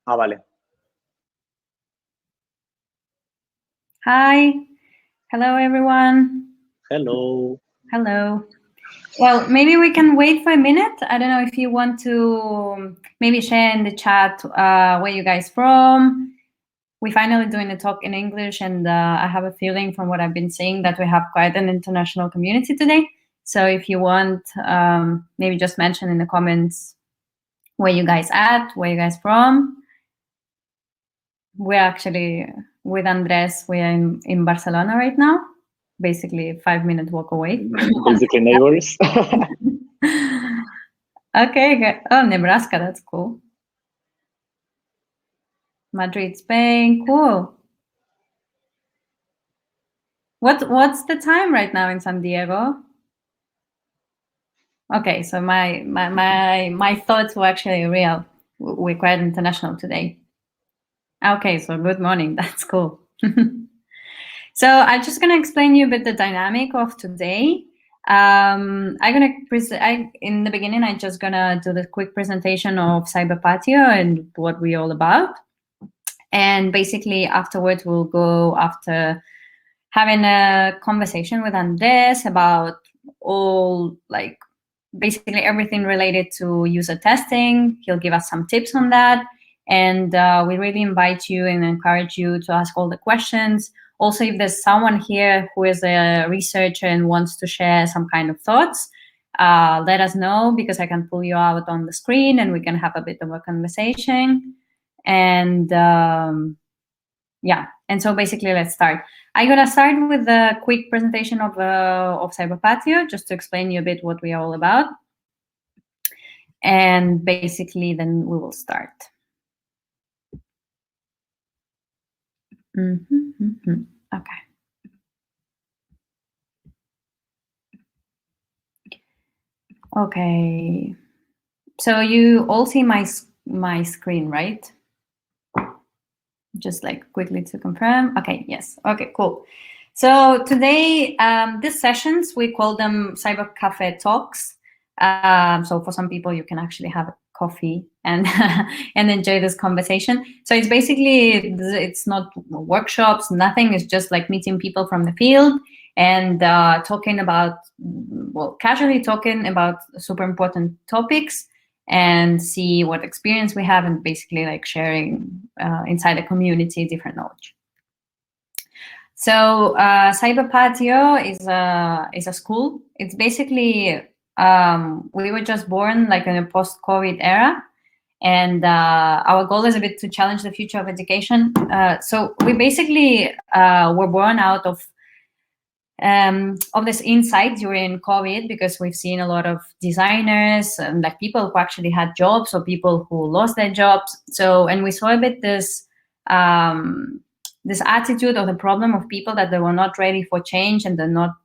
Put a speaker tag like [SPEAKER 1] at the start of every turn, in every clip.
[SPEAKER 1] Ah, vale.
[SPEAKER 2] Hi. Hello, everyone.
[SPEAKER 1] Hello.
[SPEAKER 2] Hello. Well, maybe we can wait for a minute. I don't know if you want to maybe share in the chat where you guys from. We're finally doing a talk in English, and I have a feeling from what I've been seeing that we have quite an international community today. So if you want, maybe just mention in the comments where you guys at, where you guys from. We're actually with Andres. We're in Barcelona right now, basically a 5-minute walk away.
[SPEAKER 1] Basically neighbors.
[SPEAKER 2] Okay, good. Oh, Nebraska, that's cool. Madrid, Spain, cool. What's the time right now in San Diego? Okay, so my thoughts were actually real. We're quite international today. Okay, so good morning. That's cool. So I'm just gonna explain you a bit the dynamic of today. I'm gonna in the beginning. I'm just gonna do the quick presentation of Cyber Patio and what we're all about, and basically afterwards we'll go after having a conversation with Andres about all basically everything related to user testing. He'll give us some tips on that. And we really invite you and encourage you to ask all the questions. Also, if there's someone here who is a researcher and wants to share some kind of thoughts, let us know, because I can pull you out on the screen and we can have a bit of a conversation. And yeah, and so basically let's start. I'm gonna start with a quick presentation of Cyber Patio, just to explain you a bit what we're all about. And basically then we will start. Okay. Okay. So you all see my screen, right? Just quickly to confirm. Okay, yes. Okay, cool. So today, these sessions, we call them Cyber Café Talks. So for some people, you can actually have a coffee and and enjoy this conversation. So it's basically, it's not workshops, nothing. It's just like meeting people from the field and talking about, well, casually talking about super important topics and see what experience we have, and basically sharing inside the community different knowledge. So Cyber Patio is a school. It's basically, we were just born in a post-COVID era, and our goal is a bit to challenge the future of education. So we basically were born out of this insight during COVID, because we've seen a lot of designers and people who actually had jobs or people who lost their jobs. So, and we saw a bit this this attitude of the problem of people that they were not ready for change, and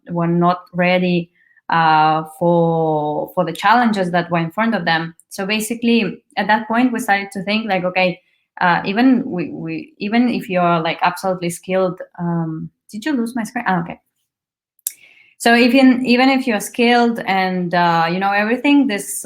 [SPEAKER 2] were not ready for the challenges that were in front of them. So basically, at that point, we started to think okay, even even if you're absolutely skilled. Did you lose my screen? Oh, okay. So even if you're skilled and you know everything, this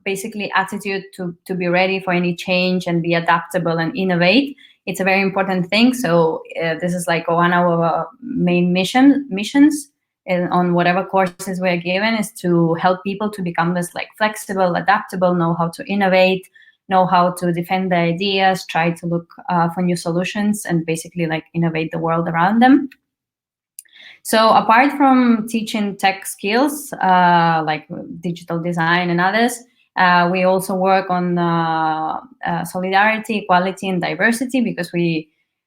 [SPEAKER 2] basically attitude to be ready for any change and be adaptable and innovate, it's a very important thing. So this is one of our main missions on whatever courses we're given, is to help people to become this flexible, adaptable, know how to innovate, know how to defend their ideas, try to look for new solutions, and basically innovate the world around them. So apart from teaching tech skills, like digital design and others, we also work on solidarity, equality, and diversity, because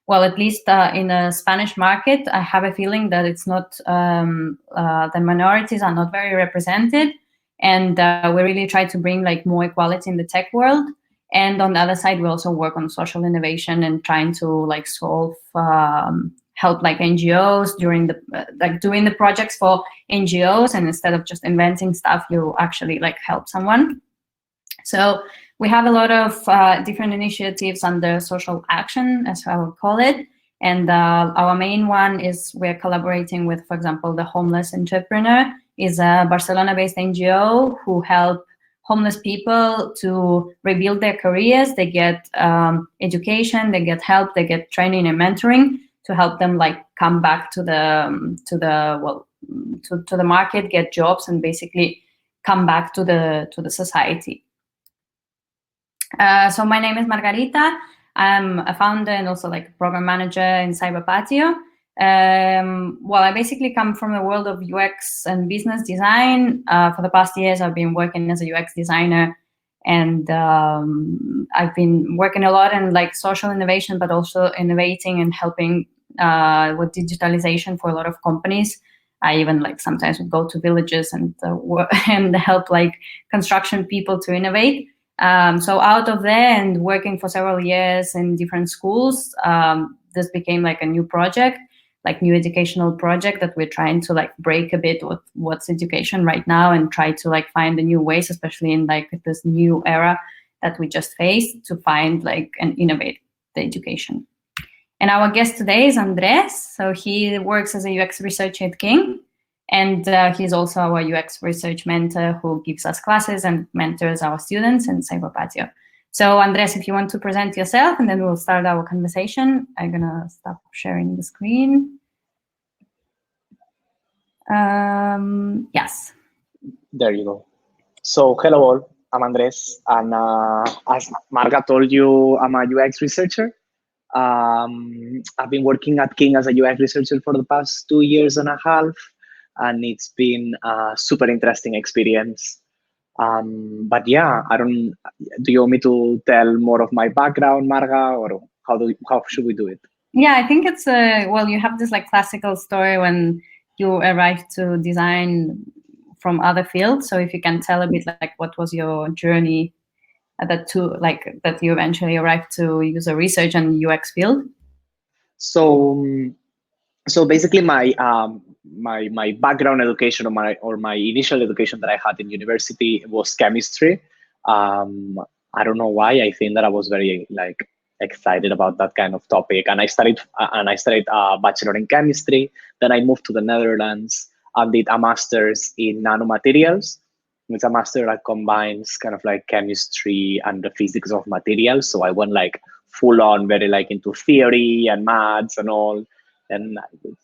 [SPEAKER 2] well, at least in the Spanish market, I have a feeling that it's not, the minorities are not very represented. And we really try to bring more equality in the tech world. And on the other side, we also work on social innovation and trying to solve help NGOs during the doing the projects for NGOs, and instead of just inventing stuff, you actually help someone. So we have a lot of different initiatives under social action, as I would call it. And our main one is we're collaborating with, for example, the Homeless Entrepreneur, is a Barcelona-based NGO who help homeless people to rebuild their careers. They get education, they get help, they get training and mentoring to help them like come back to the market, get jobs, and basically come back to the society. So my name is Margarita. I'm a founder and also like a program manager in Cyberpatio. Well, I basically come from the world of UX and business design. For the past years, I've been working as a UX designer, and I've been working a lot in like social innovation, but also innovating and helping with digitalization for a lot of companies. I even like sometimes would go to villages and and help like construction people to innovate. So out of there and working for several years in different schools, this became like a new project, like new educational project that we're trying to like break a bit with what's education right now and try to like find the new ways, especially in like this new era that we just faced, to find like and innovate the education. And our guest today is Andres. So he works as a UX researcher at King. And he's also our UX research mentor who gives us classes and mentors our students in Cyberpatio. So Andres, if you want to present yourself, and then we'll start our conversation. I'm gonna stop sharing the screen. Yes.
[SPEAKER 1] There you go. So hello all, I'm Andres, and as Marga told you, I'm a UX researcher. I've been working at King as a UX researcher for the past 2 years and a half, and it's been a super interesting experience. But yeah, I don't. Do you want me to tell more of my background, Marga, or how should we do it?
[SPEAKER 2] Yeah, I think it's well, you have this like classical story when you arrived to design from other fields. So if you can tell a bit like what was your journey that you eventually arrived to user research and UX field.
[SPEAKER 1] So so basically my background education or my initial education that I had in university was chemistry. I don't know why. I think that I was very like excited about that kind of topic, and I studied a bachelor in chemistry. Then I moved to the Netherlands and did a master's in nanomaterials. It's a master that combines kind of like chemistry and the physics of materials. So I went like full on, very like into theory and maths and all, and it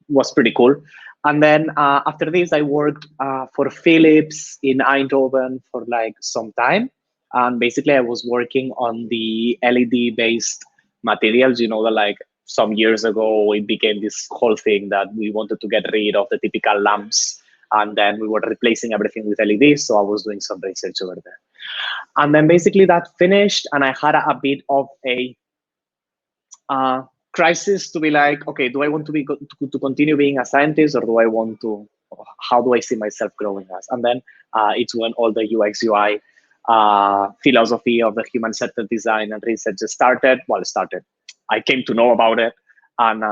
[SPEAKER 1] was pretty cool. And then after this, I worked for Philips in Eindhoven for like some time, and basically I was working on the LED based materials. You know that like some years ago it became this whole thing that we wanted to get rid of the typical lamps, and then we were replacing everything with LEDs. So I was doing some research over there, and then basically that finished, and I had a bit of a crisis to be like, okay, do I want to continue being a scientist, or do I want to? How do I see myself growing as? And then it's when all the UX UI philosophy of the human-centered design and research started. Well, started. I came to know about it, and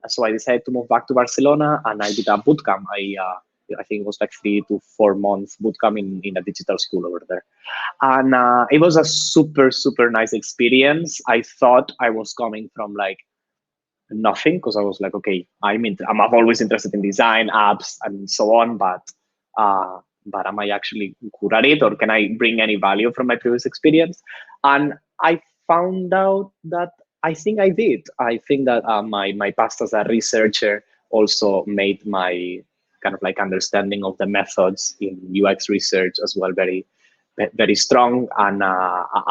[SPEAKER 1] so I decided to move back to Barcelona, and I did a bootcamp. I think it was like 3 to 4 months bootcamp in a digital school over there. And it was a super nice experience. I thought I was coming from like nothing, because I was like, okay, I'm always interested in design, apps, and so on, but am I actually good at it, or can I bring any value from my previous experience? And I found out that I think I did. I think that my past as a researcher also made my kind of like understanding of the methods in UX research as well very strong. And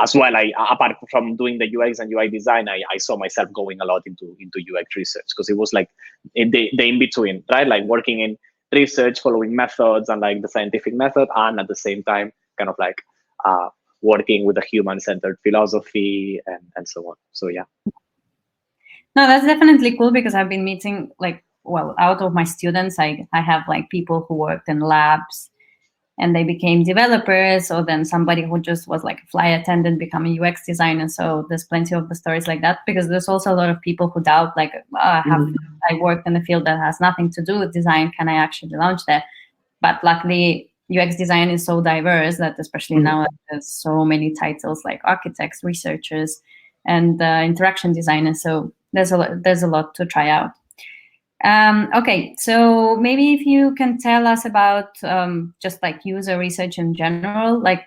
[SPEAKER 1] as well, I apart from doing the UX and UI design, I saw myself going a lot into UX research, because it was like the in between, right? Like working in research, following methods and like the scientific method, and at the same time kind of like working with a human-centered philosophy and so on. So yeah.
[SPEAKER 2] No, that's definitely cool, because I've been meeting like, well, out of my students, I have like people who worked in labs and they became developers, or then somebody who just was like a flight attendant become a UX designer. So there's plenty of the stories like that, because there's also a lot of people who doubt like, I worked in a field that has nothing to do with design, can I actually launch there? But luckily UX design is so diverse that especially now there's so many titles like architects, researchers, and interaction designers. So there's a lot to try out. Okay, so maybe if you can tell us about just like user research in general, like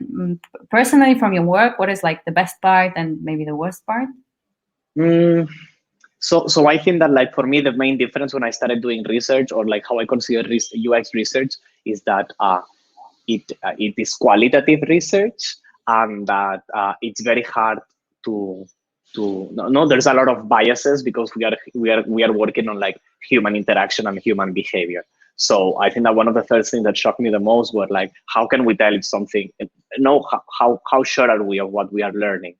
[SPEAKER 2] personally from your work, what is like the best part and maybe the worst part?
[SPEAKER 1] Mm, so I think that like for me, the main difference when I started doing research or like how I consider UX research is that it is qualitative research, and that it's very hard to no, there's a lot of biases because we are working on like human interaction and human behavior. So I think that one of the first things that shocked me the most were like, how can we tell if something, no, how sure are we of what we are learning?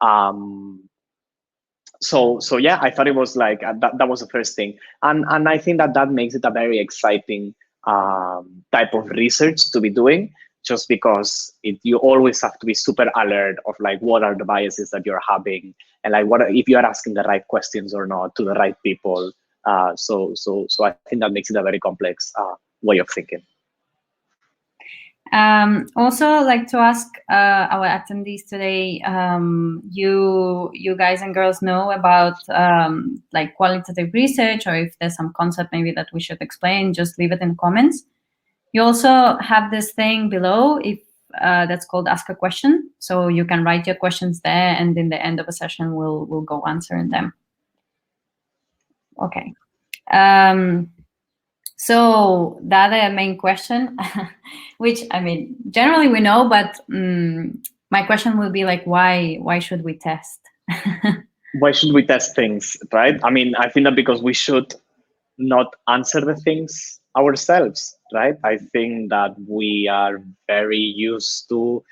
[SPEAKER 1] um so yeah, I thought it was like that was the first thing, and I think that makes it a very exciting type of research to be doing, just because you always have to be super alert of like what are the biases that you're having, and like what if you are asking the right questions or not to the right people. So I think that makes it a very complex way of thinking.
[SPEAKER 2] Also, like to ask our attendees today, you guys and girls know about like qualitative research, or if there's some concept maybe that we should explain, just leave it in the comments. You also have this thing below, if that's called Ask a Question, so you can write your questions there, and in the end of a session, we'll go answering them. Okay. So the other main question, which I mean, generally we know, but my question will be like, why should we test?
[SPEAKER 1] Why should we test things, right? I mean, I think that because we should not answer the things ourselves, right? I think that we are very used to,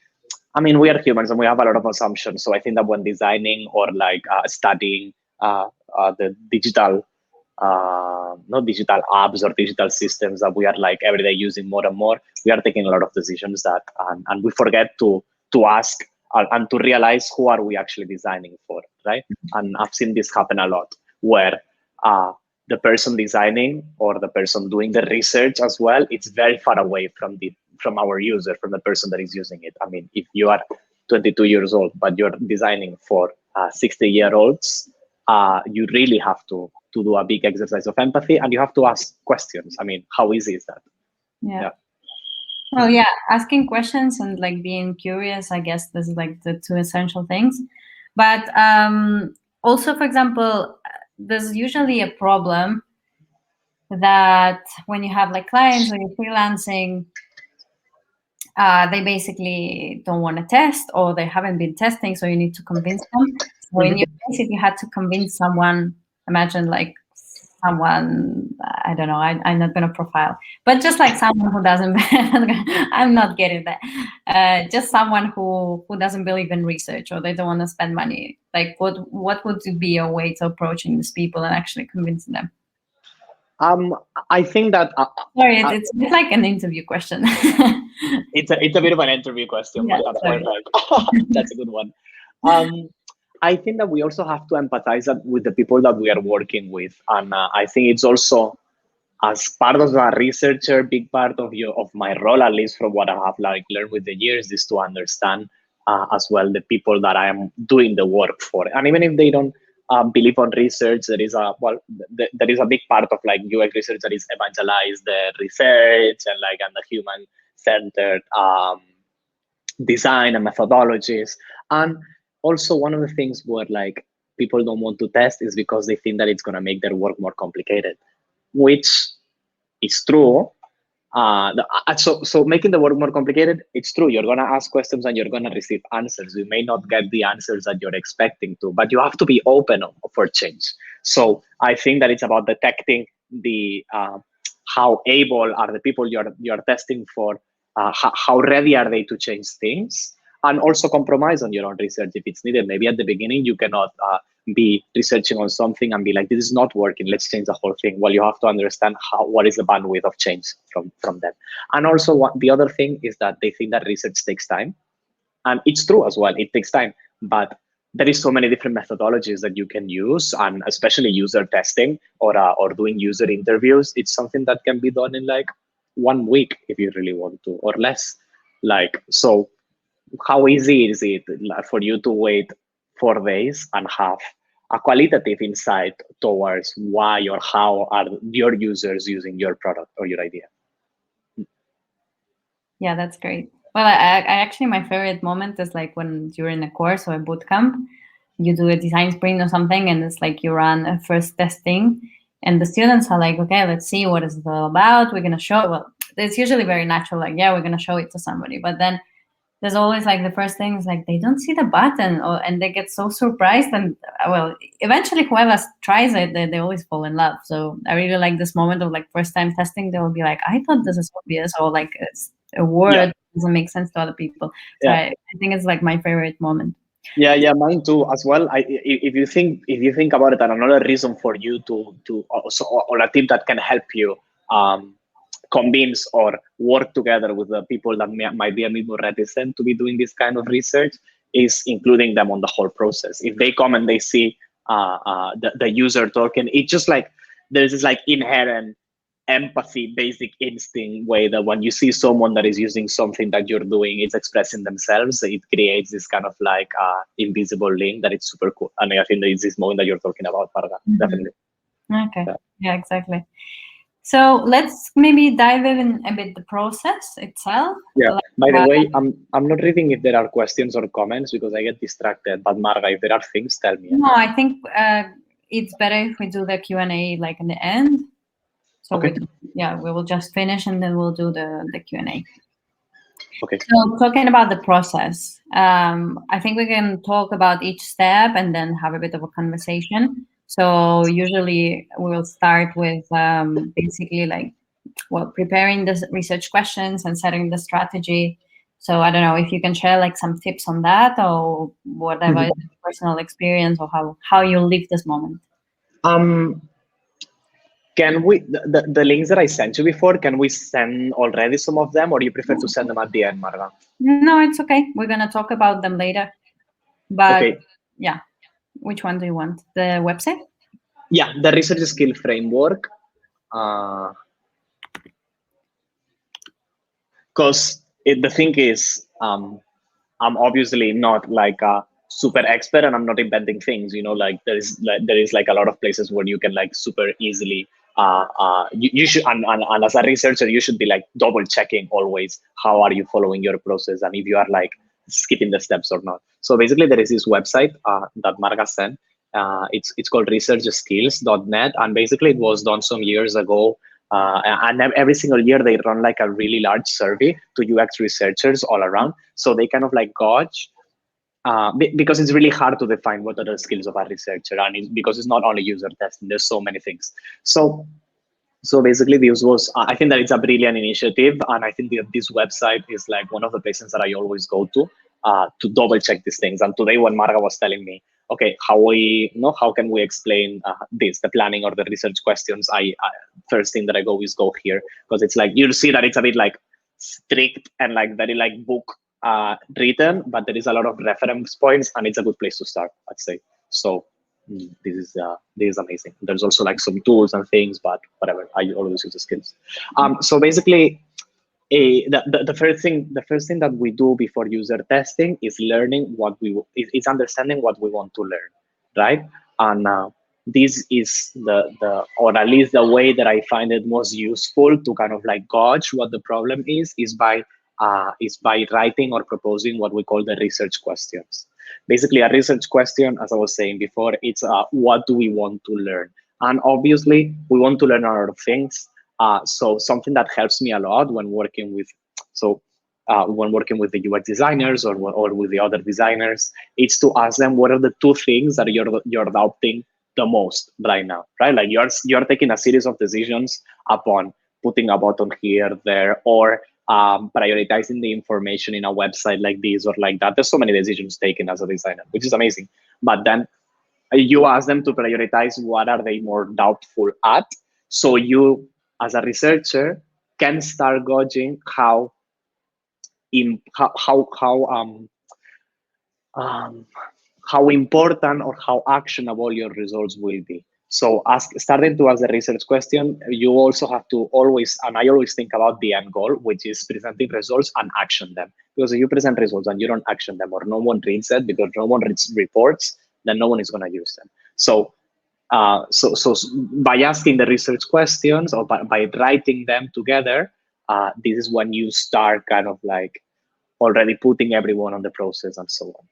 [SPEAKER 1] I mean, we are humans and we have a lot of assumptions. So I think that when designing or like studying the digital, not digital apps or digital systems that we are like every day using more and more, we are taking a lot of decisions that, and we forget to ask and to realize who are we actually designing for, right? And I've seen this happen a lot, where the person designing or the person doing the research as well, it's very far away from our user, from the person that is using it. I mean, if you are 22 years old but you're designing for 60-year-olds, you really have to do a big exercise of empathy, and you have to ask questions. I mean, how easy is that?
[SPEAKER 2] Yeah. Well, yeah, asking questions and like being curious, I guess this is like the two essential things. But also, for example, there's usually a problem that when you have like clients or you're freelancing, they basically don't want to test, or they haven't been testing, so you need to convince them. So in your case, if you had to convince someone, imagine like someone, I don't know, I'm not going to profile, but just like someone who doesn't, I'm not getting that. Just someone who doesn't believe in research, or they don't want to spend money. Like what would be a way to approaching these people and actually convincing them?
[SPEAKER 1] I think that
[SPEAKER 2] Sorry, it's like an interview question.
[SPEAKER 1] it's a bit of an interview question,
[SPEAKER 2] Yeah,
[SPEAKER 1] but that's perfect. That's a good one. I think that we also have to empathize with the people that we are working with, and I think it's also, as part of a researcher, big part of my role, at least from what I have like learned with the years, is to understand as well the people that I am doing the work for, and even if they don't believe on research, there is there is a big part of like UX research that is evangelize the research and like and the human centered design and methodologies. And also one of the things where like people don't want to test is because they think that it's going to make their work more complicated, which is true. So making the work more complicated, it's true. You're going to ask questions and you're going to receive answers. You may not get the answers that you're expecting to, but you have to be open for change. So I think that it's about detecting the how able are the people you're testing for, how ready are they to change things, and also compromise on your own research if it's needed. Maybe at the beginning you cannot be researching on something and be like, this is not working, let's change the whole thing. Well, you have to understand what is the bandwidth of change from them. And also the other thing is that they think that research takes time, and it's true as well, it takes time, but there is so many different methodologies that you can use, and especially user testing or doing user interviews. It's something that can be done in like 1 week if you really want to, or less. Like, so how easy is it for you to wait 4 days and have a qualitative insight towards why or how are your users using your product or your idea.
[SPEAKER 2] Yeah, that's great. Well, I actually, my favorite moment is like when you're in a course or a boot camp, you do a design sprint or something, and it's like you run a first testing, and the students are like, okay, let's see what is it all about. We're gonna show it. Well, it's usually very natural, like, yeah, we're gonna show it to somebody. But then there's always like the first thing is like they don't see the button, and they get so surprised. And well, eventually whoever tries it, they always fall in love. So I really like this moment of like first time testing. They will be like, I thought this is obvious, or like it's a word doesn't make sense to other people. So I think it's like my favorite moment.
[SPEAKER 1] Yeah, mine too as well. If you think about it, and another reason for you to also, or a tip that can help you convince or work together with the people that might be a bit more reticent to be doing this kind of research is including them on the whole process. If they come and they see the user token, it's just like there's this like inherent empathy, basic instinct way that when you see someone that is using something that you're doing, it's expressing themselves. It creates this kind of like invisible link that it's super cool. And I think that it's this moment that you're talking about, Parga. Definitely.
[SPEAKER 2] Okay. Yeah, exactly. So let's maybe dive in a bit the process itself.
[SPEAKER 1] Yeah. By the way, I'm not reading if there are questions or comments because I get distracted. But Marga, if there are things, tell me.
[SPEAKER 2] No, I think it's better if we do the Q&A like in the end. So
[SPEAKER 1] okay.
[SPEAKER 2] we will just finish and then we'll do the Q&A.
[SPEAKER 1] Okay.
[SPEAKER 2] So talking about the process, I think we can talk about each step and then have a bit of a conversation. So usually we will start with basically like, well, preparing the research questions and setting the strategy. So I don't know if you can share like some tips on that or whatever personal experience or how you live this moment.
[SPEAKER 1] Can we, the links that I sent you before, can we send already some of them, or do you prefer to send them at the end, Marga?
[SPEAKER 2] No, it's okay. We're going to talk about them later. But yeah, which one do you want? The website?
[SPEAKER 1] Yeah, the research skill framework. Because the thing is, I'm obviously not like a super expert, and I'm not inventing things. You know, like there is like a lot of places where you can like super easily. You should, and as a researcher, you should be like double checking always how are you following your process and if you are like skipping the steps or not. So basically, there is this website that Marga sent. It's called researchskills.net, and basically it was done some years ago. And every single year they run like a really large survey to UX researchers all around. So they kind of like gauge because it's really hard to define what are the skills of a researcher, and because it's not only user testing. There's so many things. So basically, this was I think that it's a brilliant initiative, and I think that this website is like one of the places that I always go to double check these things. And today, when Marga was telling me, okay, how can we explain the planning or the research questions, I first thing that I go is go here, because it's like you'll see that it's a bit like strict and like very like book written, but there is a lot of reference points, and it's a good place to start, I'd say. So this is amazing. There's also like some tools and things, but whatever, I always use the skills. So basically, the first thing that we do before user testing is learning is understanding what we want to learn, right? And this is the or at least the way that I find it most useful to kind of like gauge what the problem is by writing or proposing what we call the research questions. Basically, a research question, as I was saying before, it's what do we want to learn? And obviously, we want to learn a lot of things. So something that helps me a lot when working with the UX designers or with the other designers, it's to ask them what are the two things that you're adopting the most right now, right? Like you're taking a series of decisions upon putting a button here, there, or prioritizing the information in a website like this or like that. There's so many decisions taken as a designer, which is amazing. But then you ask them to prioritize what are they more doubtful at. So you, as a researcher, can start gauging how important or how actionable your results will be. So starting to ask the research question, you also have to always, and I always think about the end goal, which is presenting results and action them. Because if you present results and you don't action them, or no one reads it because no one reads reports, then no one is going to use them. So by asking the research questions or by writing them together, this is when you start kind of like already putting everyone on the process and so on.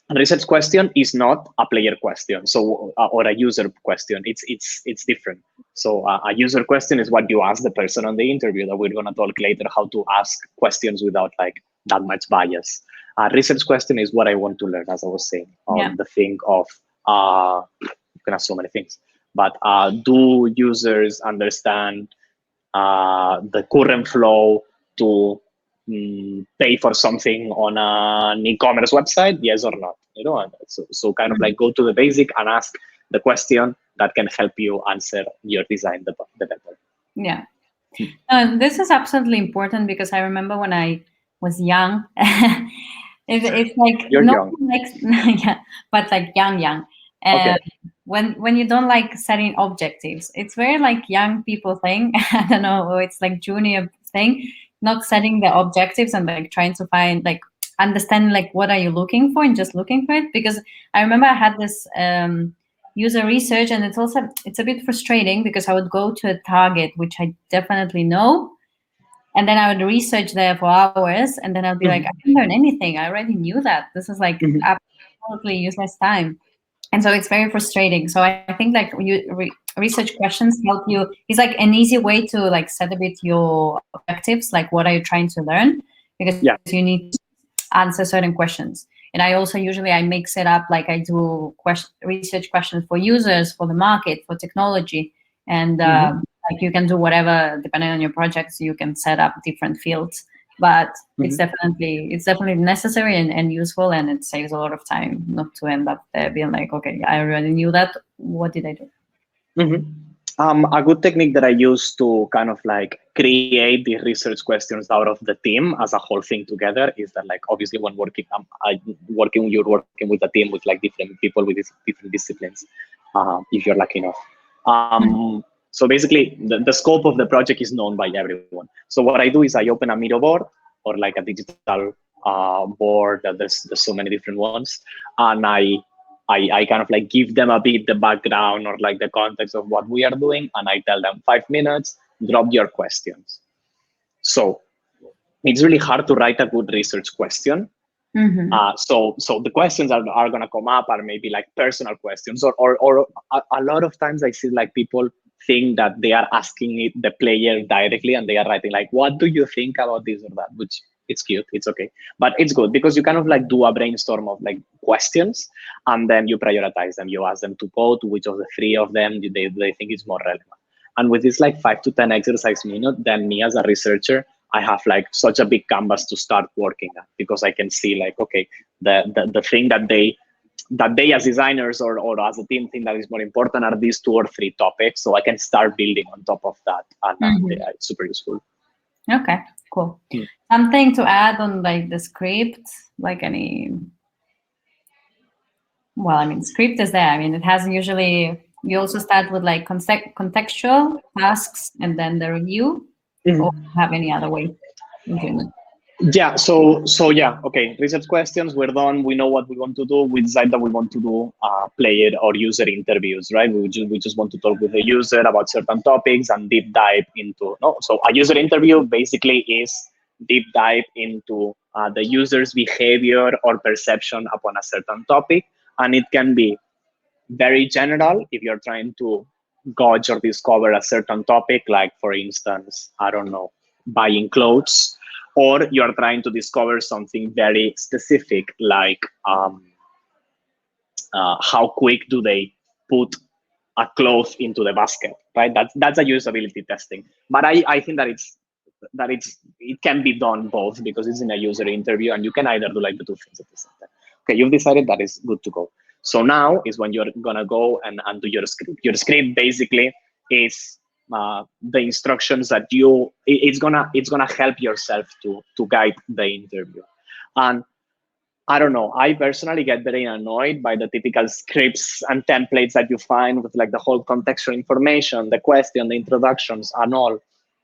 [SPEAKER 1] A research question is not a player question, so or a user question. It's different. So a user question is what you ask the person on the interview. That we're gonna talk later how to ask questions without like that much bias. A research question is what I want to learn, as I was saying. The thing of you can ask so many things, but do users understand the current flow to pay for something on an e-commerce website? Yes or not? You know, so kind of like go to the basic and ask the question that can help you answer your design the better.
[SPEAKER 2] Yeah. This is absolutely important because I remember when I was young, it's like
[SPEAKER 1] You're
[SPEAKER 2] no
[SPEAKER 1] young.
[SPEAKER 2] one likes, yeah, but like young.
[SPEAKER 1] Okay.
[SPEAKER 2] When you don't like setting objectives, it's very like young people thing. I don't know, or it's like junior thing, not setting the objectives and like trying to find like understanding like what are you looking for and just looking for it. Because I remember I had this user research, and it's a bit frustrating because I would go to a target which I definitely know, and then I would research there for hours, and then I'd be like, I didn't learn anything. I already knew that. This is like absolutely useless time. And so it's very frustrating. So I think like research questions help you. It's like an easy way to like set a bit your objectives, like what are you trying to learn, because you need to answer certain questions. And I also usually I mix it up, like I do research questions for users, for the market, for technology, and like you can do whatever depending on your projects. You can set up different fields, but it's definitely necessary and useful, and it saves a lot of time not to end up there being like, okay, I already knew that. What did I do?
[SPEAKER 1] A good technique that I use to kind of like create the research questions out of the team as a whole thing together is that, like, obviously when you're working with a team with like different people with different disciplines, if you're lucky enough. So basically the scope of the project is known by everyone. So what I do is I open a Miro board or like a digital board that there's so many different ones, and I kind of like give them a bit the background or like the context of what we are doing, and I tell them 5 minutes, drop your questions. So it's really hard to write a good research question. So the questions are going to come up are maybe like personal questions, or a lot of times I see like people think that they are asking the player directly, and they are writing like, what do you think about this or that, which it's cute, it's okay, but it's good because you kind of like do a brainstorm of like questions, and then you prioritize them. You ask them to go to which of the 3 of them they think is more relevant. And with this like 5 to 10 exercise minute, then me as a researcher, I have like such a big canvas to start working at, because I can see like, okay, the thing that they as designers or as a team think that is more important are these 2 or 3 topics. So I can start building on top of that, and it's super useful.
[SPEAKER 2] Okay, cool. Something to add on like the script, like any? Well, I mean, script is there. I mean, it has usually, you also start with like contextual tasks and then the review, or have any other way of doing it?
[SPEAKER 1] Yeah, so yeah, okay, research questions, we're done. We know what we want to do. We decide that we want to do player or user interviews, right? We just want to talk with the user about certain topics and deep dive into, no? So a user interview basically is deep dive into the user's behavior or perception upon a certain topic. And it can be very general if you're trying to gauge or discover a certain topic, like for instance, I don't know, buying clothes, or you're trying to discover something very specific, like how quick do they put a cloth into the basket, right? That's a usability testing. But I think that it can be done both, because it's in a user interview and you can either do like the 2 things at the same time. Okay, you've decided that is good to go. So now is when you're gonna go and do your script. Your script basically is the instructions that it's gonna help yourself to guide the interview. And I don't know, I personally get very annoyed by the typical scripts and templates that you find with like the whole contextual information, the question, the introductions and all.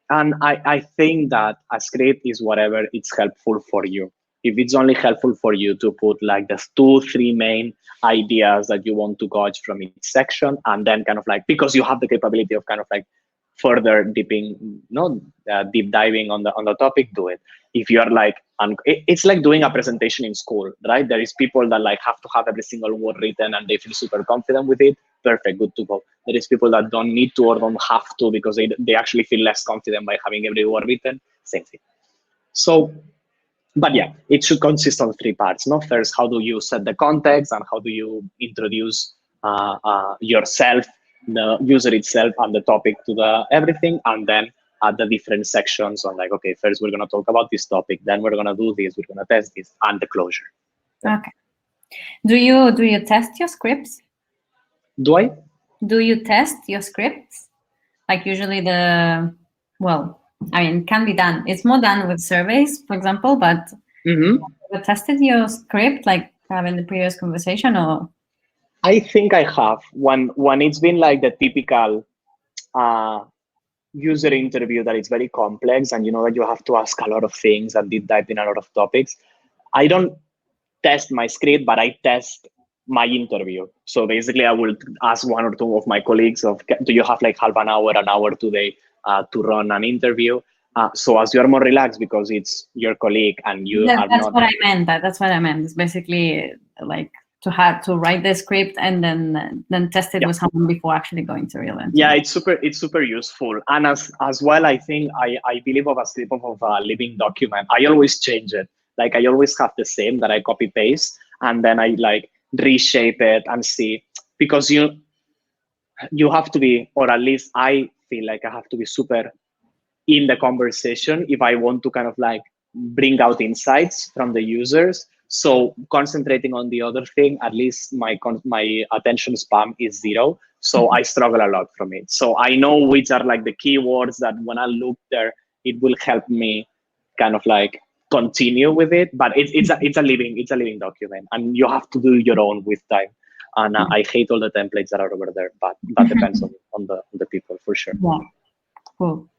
[SPEAKER 1] And I think that a script is whatever it's helpful for you. if it's only helpful for you to put like the 2-3 main ideas that you want to gauge from each section, and then kind of like, because you have the capability of kind of like further deep diving on the topic, do it. If you are like, it's like doing a presentation in school, right? There is people that like have to have every single word written and they feel super confident with it. Perfect, good to go. There is people that don't need to or don't have to because they actually feel less confident by having every word written. Same thing. So, but yeah, it should consist of 3 parts. No, first, how do you set the context and how do you introduce yourself, the user itself, and the topic to the everything, and then the different sections on like, okay, first we're going to talk about this topic, then we're going to do this, we're going to test this, and the closure.
[SPEAKER 2] Okay. Do you test your scripts?
[SPEAKER 1] Do I?
[SPEAKER 2] Do you test your scripts? Like usually it can be done. It's more done with surveys, for example, but
[SPEAKER 1] Mm-hmm.
[SPEAKER 2] you tested your script like having the previous conversation, or?
[SPEAKER 1] I think I have. When it's been like the typical user interview that it's very complex and you know that you have to ask a lot of things and deep dive in a lot of topics, I don't test my script, but I test my interview. So basically I will ask 1 or 2 of my colleagues of, do you have like half an hour today to run an interview? So as you're more relaxed because it's your colleague and you are
[SPEAKER 2] That's
[SPEAKER 1] not.
[SPEAKER 2] what I meant. That's what I meant. It's basically like to have to write the script and then test it with someone before actually going to real interview.
[SPEAKER 1] Yeah, it's super useful. And as well, I think I believe of a script of a living document. I always change it. Like I always have the same that I copy paste and then I like reshape it and see, because you have to be, or at least I feel like I have to be super in the conversation if I want to kind of like bring out insights from the users. So concentrating on the other thing, at least my attention span is 0. So I struggle a lot from it. So I know which are like the keywords that when I look there, it will help me kind of like continue with it. But it's a living document, and you have to do your own with time. And I hate all the templates that are over there, but that depends on the people for sure.
[SPEAKER 2] Yeah, cool.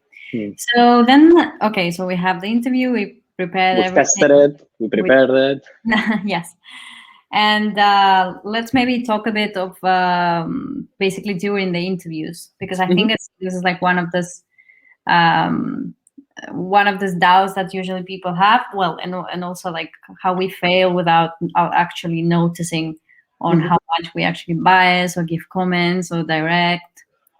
[SPEAKER 2] So then, okay, so we have the interview, we prepared
[SPEAKER 1] we
[SPEAKER 2] everything.
[SPEAKER 1] Tested it, we prepared it.
[SPEAKER 2] Yes. And let's maybe talk a bit of basically during the interviews, because I think this is like one of those doubts that usually people have. Well, and also like how we fail without actually noticing on how much we actually bias or give comments or direct.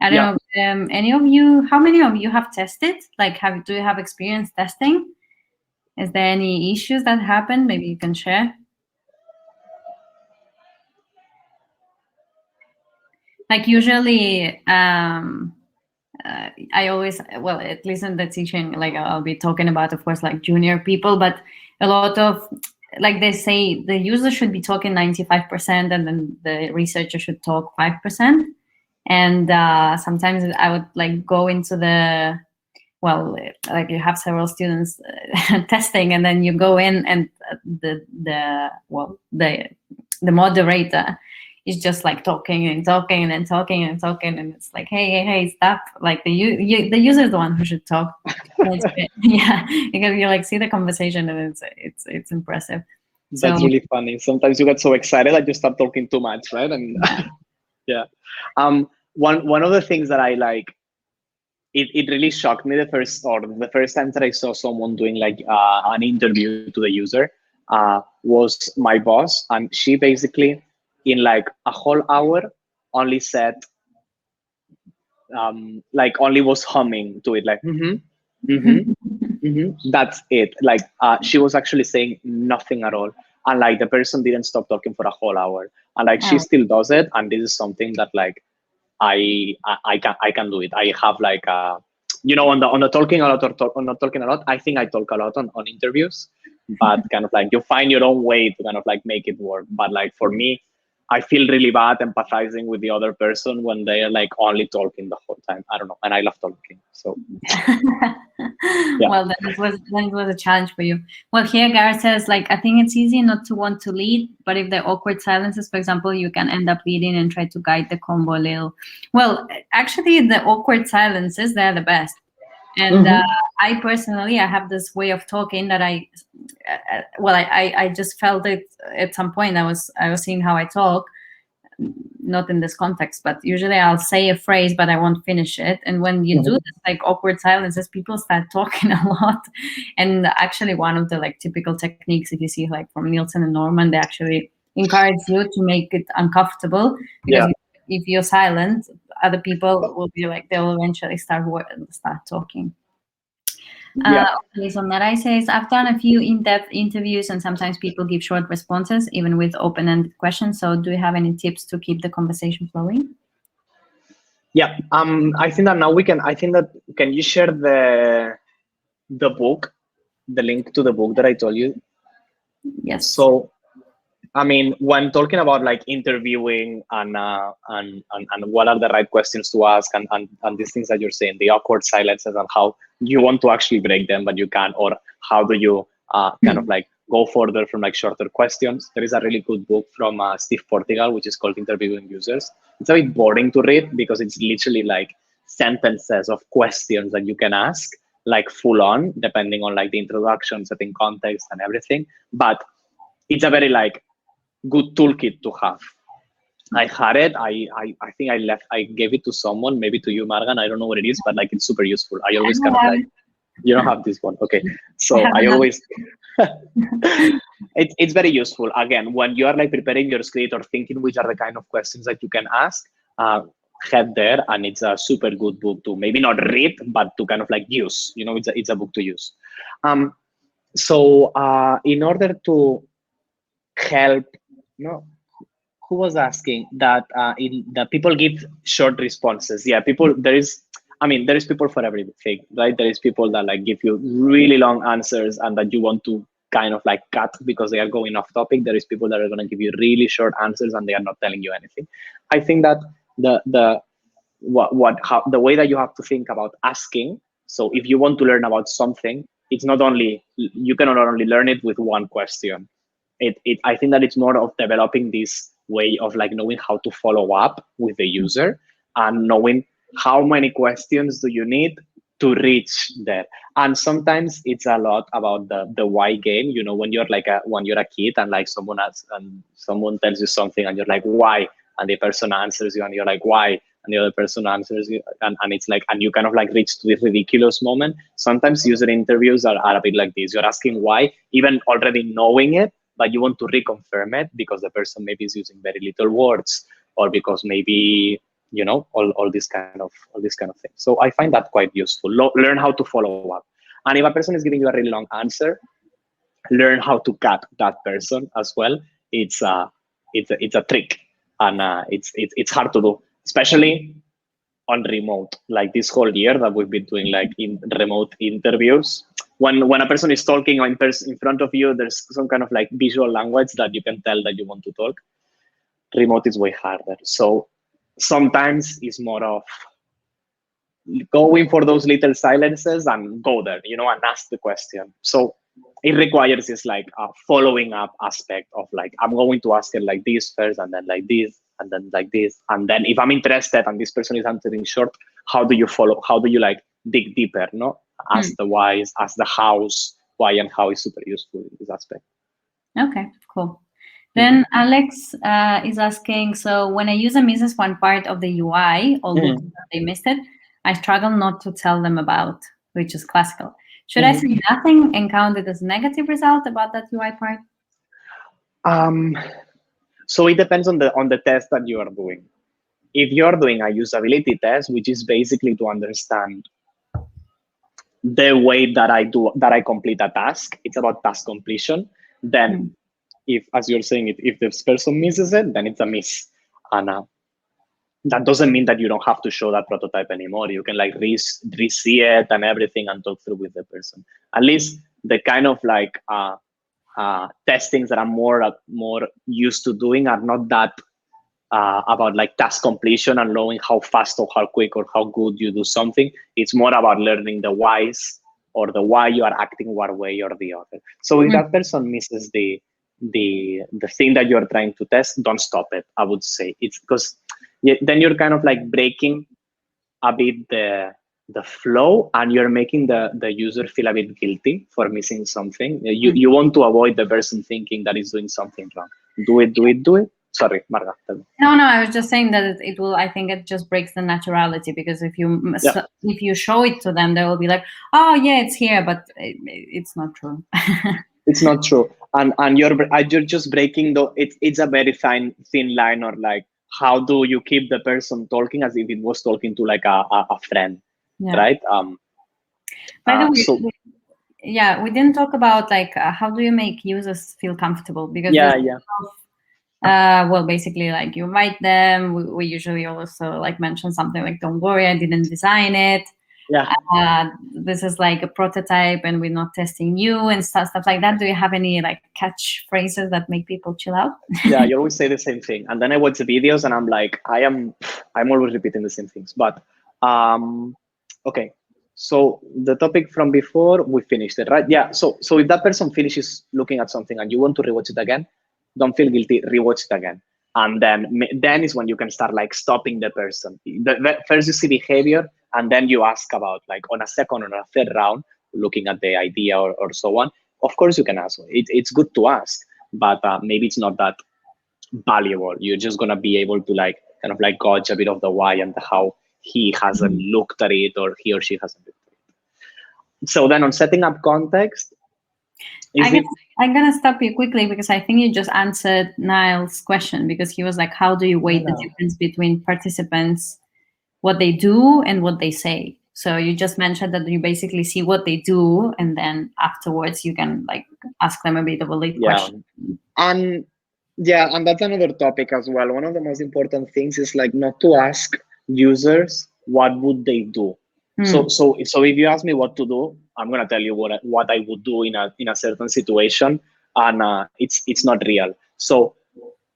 [SPEAKER 2] I don't know. Any of you? How many of you have tested? Like, do you have experience testing? Is there any issues that happen? Maybe you can share. Like usually, I always, well, at least in the teaching, like I'll be talking about, of course, like junior people, but a lot of, like they say, the user should be talking 95%, and then the researcher should talk 5%. And sometimes I would like go into well, like you have several students testing, and then you go in, and the moderator is just like talking and talking and then talking and talking, and it's like, hey, stop! Like the user is the one who should talk. Yeah, because you like see the conversation, and it's impressive.
[SPEAKER 1] That's really funny. Sometimes you get so excited that you start talking too much, right? And yeah. One of the things that I like, it really shocked me the first time that I saw someone doing like an interview to the user was my boss, and she basically in like a whole hour only said like only was humming to it, like that's it. Like she was actually saying nothing at all, and like the person didn't stop talking for a whole hour, and like she still does it. And this is something that like I can do it. I have like on the talking a lot or not talking a lot. I think I talk a lot on interviews, but kind of like you find your own way to kind of like make it work. But like for me, I feel really bad empathizing with the other person when they are like only talking the whole time. I don't know, and I love talking. So
[SPEAKER 2] well, then it was a challenge for you. Well, here Gareth says, like, I think it's easy not to want to lead, but if there are awkward silences, for example, you can end up leading and try to guide the combo a little. Well, actually, the awkward silences, they're the best. And I personally, I have this way of talking that I well, I just felt it at some point. I was seeing how I talk, not in this context, but usually I'll say a phrase, but I won't finish it. And when you do this like awkward silences, people start talking a lot. And actually, one of the like typical techniques, if you see like from Nielsen and Norman, they actually encourage you to make it uncomfortable, because if you're silent, other people will be like, they'll eventually start talking. So Narai says, I've done a few in-depth interviews and sometimes people give short responses, even with open-ended questions. So do you have any tips to keep the conversation flowing?
[SPEAKER 1] Yeah, I think that now can you share the book, the link to the book that I told you?
[SPEAKER 2] Yes.
[SPEAKER 1] So, I mean, when talking about like interviewing and what are the right questions to ask and these things that you're saying, the awkward silences and how you want to actually break them, but you can't, or how do you kind of like go further from like shorter questions? There is a really good book from Steve Portugal, which is called Interviewing Users. It's a bit boring to read because it's literally like sentences of questions that you can ask, like full on, depending on like the introduction, setting context and everything. But it's a very like good toolkit to have. I had it. I think I gave it to someone, maybe to you, Margan. I don't know what it is, but like it's super useful. I always kind of like, you don't have this one. Okay. So I always, it's very useful. Again, when you are like preparing your script or thinking which are the kind of questions that you can ask, head there, and it's a super good book to maybe not read, but to kind of like use, you know, it's a book to use. So in order to help, no, who was asking that that people give short responses? Yeah, there is people for everything, right? There is people that like give you really long answers and that you want to kind of like cut because they are going off topic. There is people that are going to give you really short answers and they are not telling you anything. I think that the way that you have to think about asking. So if you want to learn about something, it's not only, you cannot only learn it with one question. I think that it's more of developing this way of like knowing how to follow up with the user and knowing how many questions do you need to reach there. And sometimes it's a lot about the why game. You know, when you're a kid and like someone tells you something and you're like, why? And the person answers you and you're like, why? And the other person answers you, and it's like, and you kind of like reach to this ridiculous moment. Sometimes user interviews are a bit like this. You're asking why, even already knowing it, but you want to reconfirm it because the person maybe is using very little words, or because maybe, you know, all this kind of things. So I find that quite useful. Learn how to follow up, and if a person is giving you a really long answer, learn how to cut that person as well. It's a trick, and it's hard to do, especially on remote. Like this whole year that we've been doing like in remote interviews, when a person is talking in front of you, there's some kind of like visual language that you can tell that you want to talk. Remote is way harder. So sometimes it's more of going for those little silences and go there, you know, and ask the question. So it requires this like a following up aspect of like, I'm going to ask it like this first, and then like this, and then like this. And then if I'm interested and this person is answering short, how do you follow? How do you like dig deeper? No, ask the whys, ask the hows. Why and how is super useful in this aspect.
[SPEAKER 2] Okay, cool. Then Alex is asking, so when a user misses one part of the UI, although they missed it, I struggle not to tell them about, which is classical. Should I say nothing and count it as negative result about that UI part?
[SPEAKER 1] So it depends on the test that you are doing. If you're doing a usability test, which is basically to understand the way that I complete a task, it's about task completion. Then if, as you're saying, if this person misses it, then it's a miss. And that doesn't mean that you don't have to show that prototype anymore. You can like re-see it and everything and talk through with the person. At least the kind of like testings that I'm more used to doing are not that about like task completion and knowing how fast or how quick or how good you do something. It's more about learning the whys, or the why you are acting one way or the other. So if that person misses the thing that you're trying to test, don't stop it. I would say it's because then you're kind of like breaking a bit the flow, and you're making the user feel a bit guilty for missing something. You want to avoid the person thinking that he's doing something wrong. Do it. Sorry, Marga, tell me.
[SPEAKER 2] No, I was just saying that it will. I think it just breaks the naturality, because if you show it to them, they will be like, "Oh yeah, it's here," but it's not true.
[SPEAKER 1] It's not true, and you're just breaking the. It's a very thin line, or like, how do you keep the person talking as if it was talking to like a friend,
[SPEAKER 2] Yeah.
[SPEAKER 1] right?
[SPEAKER 2] By the way,
[SPEAKER 1] So
[SPEAKER 2] we didn't talk about like how do you make users feel comfortable, because well, basically, like, you invite them. We usually also like mention something like, "Don't worry, I didn't design it. This is like a prototype, and we're not testing you," and stuff like that. Do you have any like catchphrases that make people chill out?
[SPEAKER 1] Yeah, you always say the same thing, and then I watch the videos, and I'm like, I'm always repeating the same things. But okay, so the topic from before, we finished it, right? Yeah. So if that person finishes looking at something and you want to rewatch it again, don't feel guilty. Rewatch it again, and then is when you can start like stopping the person. First you see behavior, and then you ask about, like, on a second or a third round, looking at the idea or so on. Of course, you can ask. It's good to ask, but maybe it's not that valuable. You're just gonna be able to like kind of like gauge a bit of the why and how he hasn't looked at it, or he or she hasn't looked at it. So then on setting up context,
[SPEAKER 2] I'm gonna stop you quickly, because I think you just answered Niall's question, because he was like, how do you weigh the difference between participants, what they do and what they say? So you just mentioned that you basically see what they do, and then afterwards you can like ask them a bit of a lead question.
[SPEAKER 1] And that's another topic as well. One of the most important things is like not to ask users what would they do. So if you ask me what to do, I'm gonna tell you what I would do in a certain situation, and it's not real. So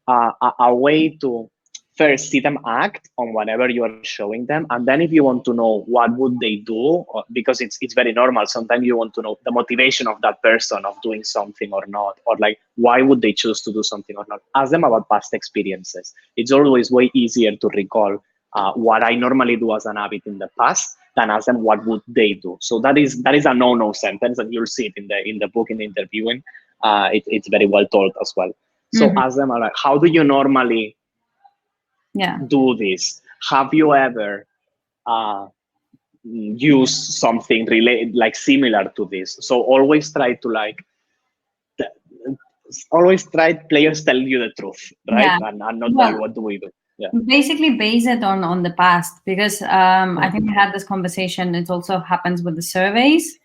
[SPEAKER 1] a way to first see them act on whatever you are showing them, and then if you want to know what would they do, because it's very normal. Sometimes you want to know the motivation of that person of doing something or not, or like why would they choose to do something or not. Ask them about past experiences. It's always way easier to recall what I normally do as an habit in the past than ask them what would they do. So that is a no sentence, and you'll see it in the book, in the interviewing. It's very well told as well. So ask them like, how do you normally do this? Have you ever used something related, like similar to this? So always try to players tell you the truth, right? And not tell you what do we do. Yeah.
[SPEAKER 2] Basically base it on the past, because I think we had this conversation. It also happens with the surveys.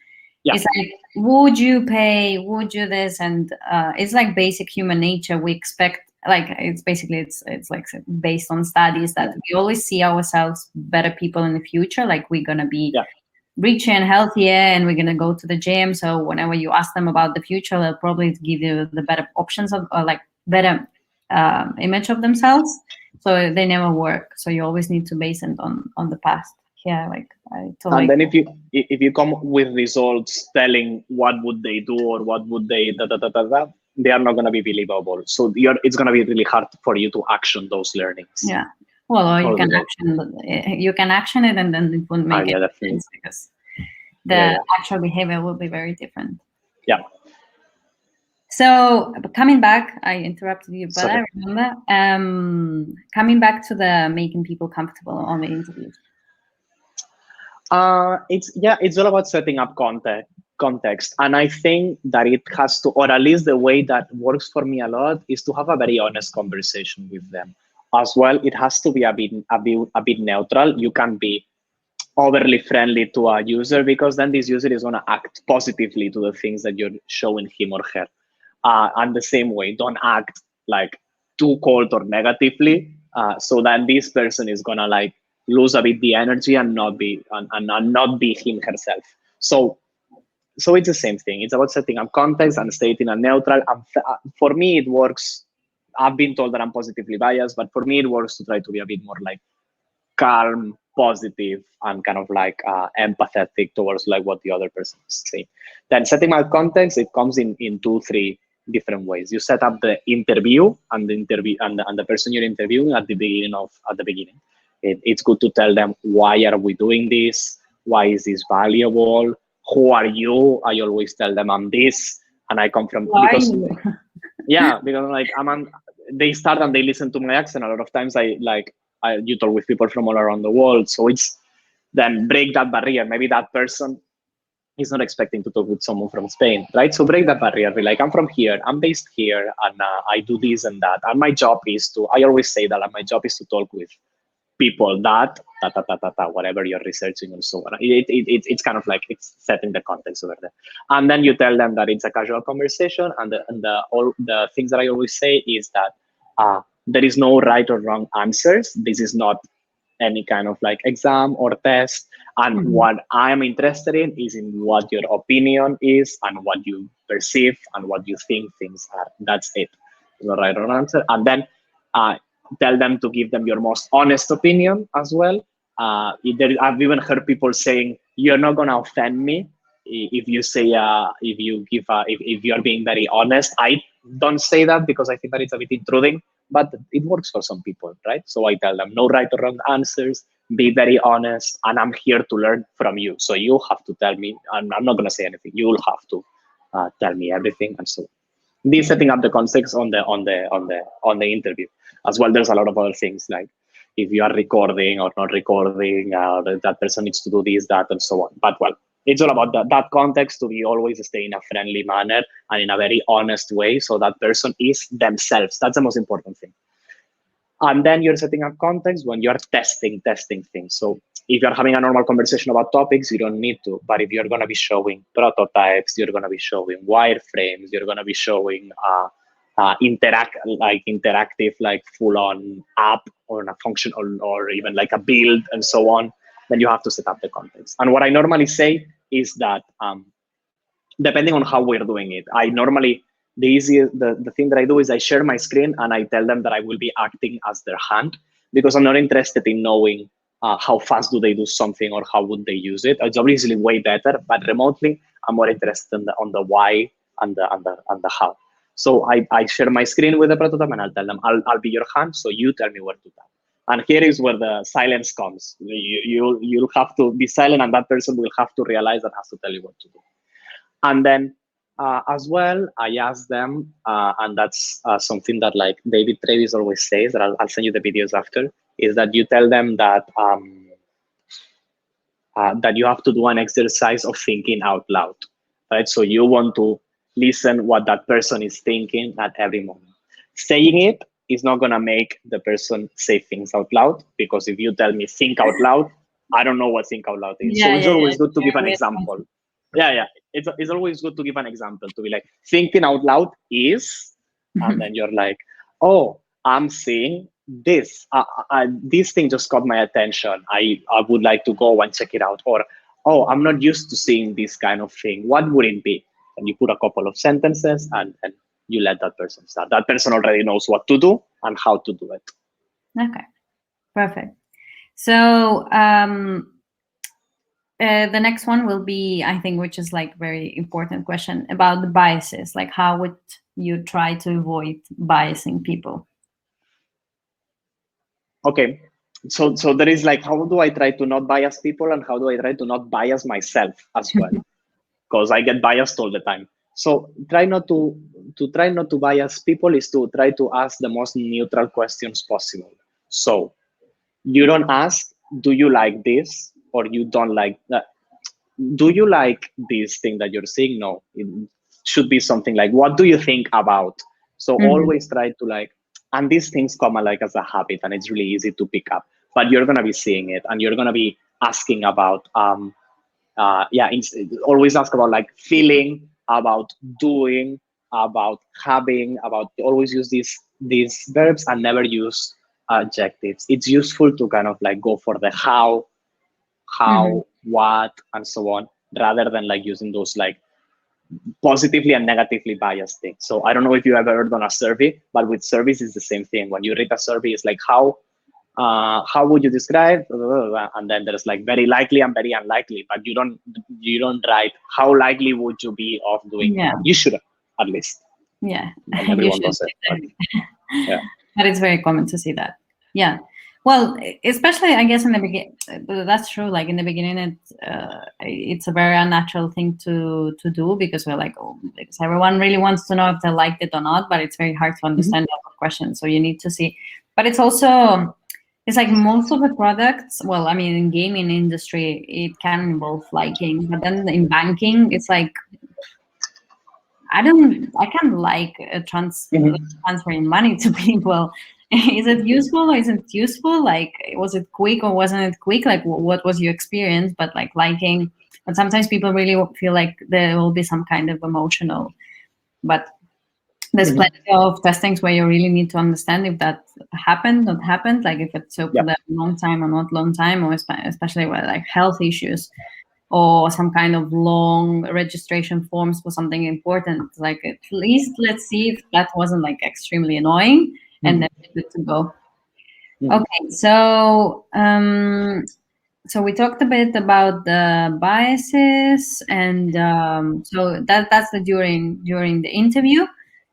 [SPEAKER 2] It's like, would you pay, would you this, and it's like basic human nature. We expect, like, it's like based on studies that we always see ourselves better people in the future. Like, we're gonna be richer and healthier, and we're gonna go to the gym. So whenever you ask them about the future, they'll probably give you the better options of, or like better image of themselves. So they never work. So you always need to base it on the past. Yeah, like I totally.
[SPEAKER 1] And then if you come with results telling what would they do or what would they they are not going to be believable. So it's going to be really hard for you to action those learnings.
[SPEAKER 2] Yeah. Well, or you can action it, and then it won't make any sense, because the actual behavior will be very different.
[SPEAKER 1] Yeah.
[SPEAKER 2] So coming back, I interrupted you, but I remember coming back to the making people comfortable on the interviews.
[SPEAKER 1] It's all about setting up context, and I think that it has to, or at least the way that works for me a lot, is to have a very honest conversation with them as well. It has to be a bit neutral. You can't be overly friendly to a user, because then this user is going to act positively to the things that you're showing him or her. And the same way, don't act like too cold or negatively, so then this person is gonna like lose a bit the energy and not be him herself. So it's the same thing. It's about setting up context and stating a neutral. And for me, it works. I've been told that I'm positively biased, but for me, it works to try to be a bit more like calm, positive, and kind of like empathetic towards like what the other person is saying. Then setting up context, it comes in 2-3 different ways. You set up the interview and the person you're interviewing at the beginning. It's good to tell them, why are we doing this? why is this valuable, who are you. I always tell them I'm this, and I come from,
[SPEAKER 2] Who are
[SPEAKER 1] because
[SPEAKER 2] you?
[SPEAKER 1] yeah, because like they start and they listen to my accent. A lot of times you talk with people from all around the world, so it's then break that barrier. Maybe that person is not expecting to talk with someone from Spain, right? So break that barrier. Be like, I'm from here, I'm based here, and I do this and that. And my job is to, I always say that, my job is to talk with people that, whatever you're researching and so on. It's kind of like, it's setting the context over there. And then you tell them that it's a casual conversation. And all the things that I always say is that there is no right or wrong answers. This is not any kind of like exam or test. And what I'm interested in is in what your opinion is and what you perceive and what you think things are. That's it. The right or wrong answer. And then tell them to give them your most honest opinion as well. I've even heard people saying, "You're not gonna offend me if you say if you're being very honest." I don't say that because I think that it's a bit intruding, but it works for some people, right? So I tell them, no right or wrong answers, be very honest, and I'm here to learn from you. So you have to tell me, and I'm not going to say anything. You'll have to tell me everything, and so on. This setting up the context on the interview as well. There's a lot of other things like if you are recording or not recording, that person needs to do this, that, and so on. But well, it's all about that context, to be always stay in a friendly manner and in a very honest way, so that person is themselves. That's the most important thing. And then you're setting up context when you're testing things. So if you're having a normal conversation about topics, you don't need to. But if you're going to be showing prototypes, you're going to be showing wireframes, you're going to be showing interactive, like full-on app or a function, or even like a build and so on, then you have to set up the context. And what I normally say is that depending on how we're doing it, the thing that I do is I share my screen and I tell them that I will be acting as their hand, because I'm not interested in knowing how fast do they do something or how would they use it. It's obviously way better, but remotely I'm more interested on the why and the how. So I share my screen with the prototype and I'll tell them, I'll be your hand, so you tell me where to tap. And here is where the silence comes. You'll have to be silent, and that person will have to realize and has to tell you what to do. And then as well, I ask them, and that's something that like David Travis always says, that I'll send you the videos after, is that you tell them that that you have to do an exercise of thinking out loud, right? So you want to listen what that person is thinking at every moment. Saying it is not going to make the person say things out loud, because if you tell me think out loud, I don't know what think out loud is. So it's always good to give an example. Yeah. It's always good to give an example, to be like, thinking out loud is, and then you're like, oh, I'm seeing this. This thing just caught my attention. I would like to go and check it out. Or, oh, I'm not used to seeing this kind of thing. What would it be? And you put a couple of sentences and you let that person start. That person already knows what to do and how to do it.
[SPEAKER 2] Okay, perfect. So the next one will be, I think, which is like very important question about the biases. Like, how would you try to avoid biasing people?
[SPEAKER 1] Okay, so there is like, how do I try to not bias people, and how do I try to not bias myself as well? Because I get biased all the time. So try not to bias people is to try to ask the most neutral questions possible. So you don't ask, do you like this, or you don't like that? Do you like this thing that you're seeing? No, it should be something like, what do you think about? So always try to like, and these things come like as a habit, and it's really easy to pick up, but you're going to be seeing it, and you're going to be asking about always ask about like feeling, about doing, about having, about, always use these verbs and never use adjectives. It's useful to kind of like go for the how, what, and so on, rather than like using those like positively and negatively biased things. So I don't know if you ever heard on a survey, but with surveys it's the same thing. When you read a survey, it's like how would you describe, and then there's like very likely and very unlikely, but you don't write how likely would you be of doing that. You should, at least.
[SPEAKER 2] Yeah,
[SPEAKER 1] and everyone does it. But, yeah,
[SPEAKER 2] but it's very common to see that. Yeah. Well, especially I guess in the beginning, that's true. Like in the beginning, it's a very unnatural thing to do because we're like, oh, because everyone really wants to know if they liked it or not, but it's very hard to understand the question. So you need to see. But it's also it's like most of the products. Well, I mean, in gaming industry, it can involve liking, but then in banking, it's like I can't like transferring money to people. Is it useful or isn't it useful? Like, was it quick or wasn't it quick? Like, what was your experience? But like liking, but sometimes people really feel like there will be some kind of emotional, but there's plenty of testings where you really need to understand if that happened, not happened, like if it took
[SPEAKER 1] Yeah.
[SPEAKER 2] them a long time or not long time, or especially with like health issues or some kind of long registration forms for something important. Like at least let's see if that wasn't like extremely annoying and then we're good to go. Okay, so we talked a bit about the biases and so that's the during the interview.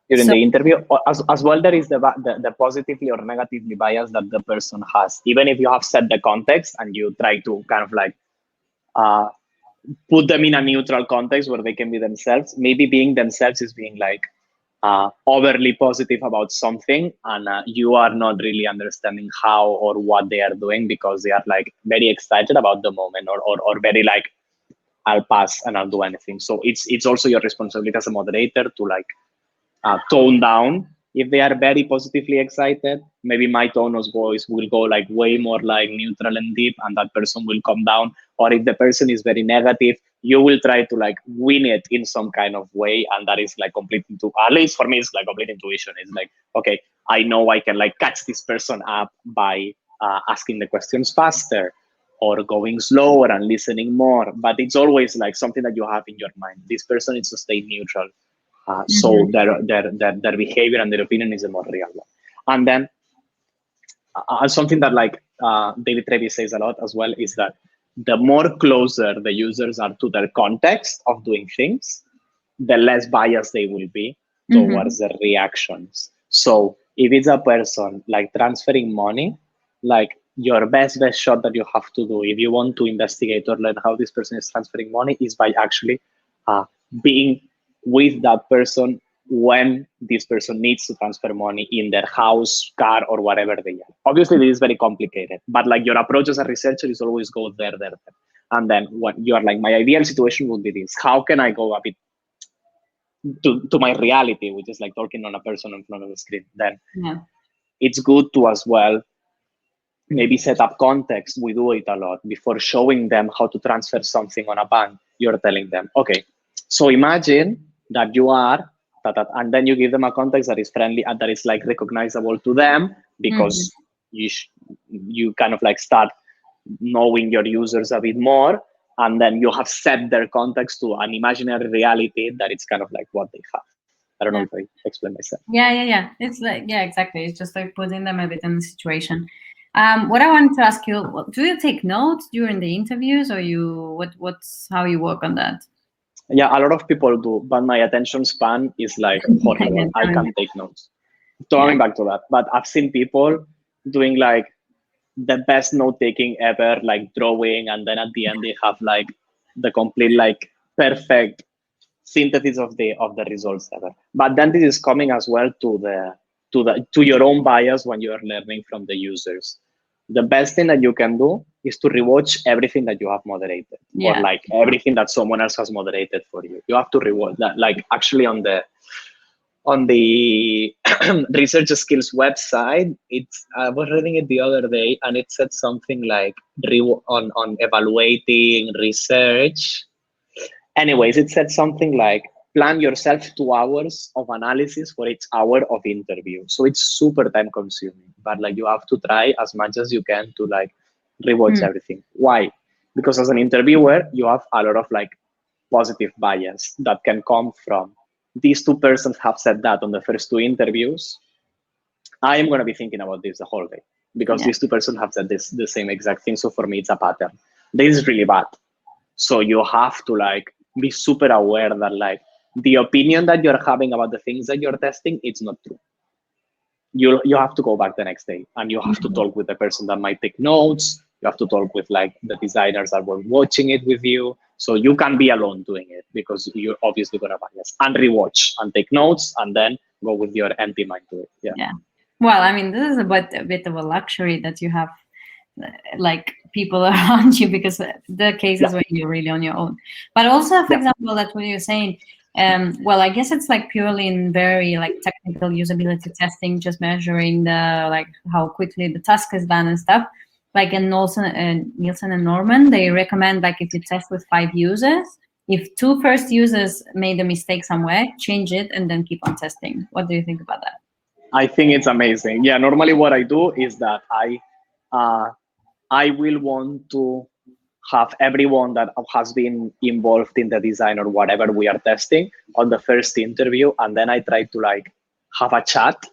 [SPEAKER 1] During
[SPEAKER 2] So
[SPEAKER 1] the interview, as well, there is the positively or negatively bias that the person has. Even if you have set the context and you try to kind of like uh, put them in a neutral context where they can be themselves, maybe being themselves is being like overly positive about something, and you are not really understanding how or what they are doing because they are like very excited about the moment, or very like, I'll pass and I'll do anything. So it's also your responsibility as a moderator to like tone down. If they are very positively excited, maybe my tone of voice will go like way more like neutral and deep, and that person will come down. Or if the person is very negative, you will try to like win it in some kind of way, and that is like complete into, at least for me, it's like complete intuition. It's like, okay, I know I can like catch this person up by asking the questions faster or going slower and listening more. But it's always like something that you have in your mind. This person needs to stay neutral, so their behavior and their opinion is a more real one. And then something that like David Trevi says a lot as well is that the more closer the users are to their context of doing things, the less biased they will be towards the reactions. So if it's a person like transferring money, like your best shot that you have to do if you want to investigate or learn how this person is transferring money is by actually being with that person when this person needs to transfer money in their house, car, or whatever they are. Obviously, this is very complicated, but like your approach as a researcher is always go there. And then what you are like, my ideal situation would be this. How can I go a bit to my reality, which is like talking on a person in front of the screen? Then it's good to as well maybe set up context. We do it a lot before showing them how to transfer something on a bank. You're telling them, okay, so imagine that you are, and then you give them a context that is friendly and that is like recognizable to them because you kind of like start knowing your users a bit more, and then you have set their context to an imaginary reality that it's kind of like what they have. I don't know if I explain myself.
[SPEAKER 2] Yeah. It's like, yeah, exactly. It's just like putting them a bit in the situation. What I wanted to ask you, do you take notes during the interviews, or what's how you work on that?
[SPEAKER 1] Yeah, a lot of people do, but my attention span is like horrible. I can't take notes. Coming back to that, but I've seen people doing like the best note taking ever, like drawing, and then at the end they have like the complete like perfect synthesis of the results ever. But then this is coming as well to your own bias when you are learning from the users. The best thing that you can do is to rewatch everything that you have moderated, or like everything that someone else has moderated for you. You have to rewatch that. Like actually on the research skills website, it's I was reading it the other day, and it said something like on evaluating research. Anyways, it said something like plan yourself 2 hours of analysis for each hour of interview. So it's super time consuming, but like you have to try as much as you can to like rewatch everything. Why? Because as an interviewer, you have a lot of like positive bias that can come from these two persons have said that on the first two interviews. I am going to be thinking about this the whole day because these two persons have said this the same exact thing. So for me, it's a pattern. This is really bad. So you have to like be super aware that like the opinion that you're having about the things that you're testing, it's not true. you have to go back the next day and you have to talk with the person that might take notes. You have to talk with like the designers that were watching it with you. So you can't be alone doing it because you're obviously gonna bias, and rewatch and take notes and then go with your empty mind to it. Yeah.
[SPEAKER 2] Yeah. Well, I mean, this is a bit of a luxury that you have like people around you, because the cases when you're really on your own. But also, for example, that's what you're saying. Well, I guess it's like purely in very like technical usability testing, just measuring the like how quickly the task is done and stuff. Like in Nielsen and Norman, they recommend like if you test with 5 users, if 2 first users made a mistake somewhere, change it and then keep on testing. What do you think about that?
[SPEAKER 1] I think it's amazing. Yeah, normally what I do is that I will want to have everyone that has been involved in the design or whatever we are testing on the first interview, and then I try to like have a chat.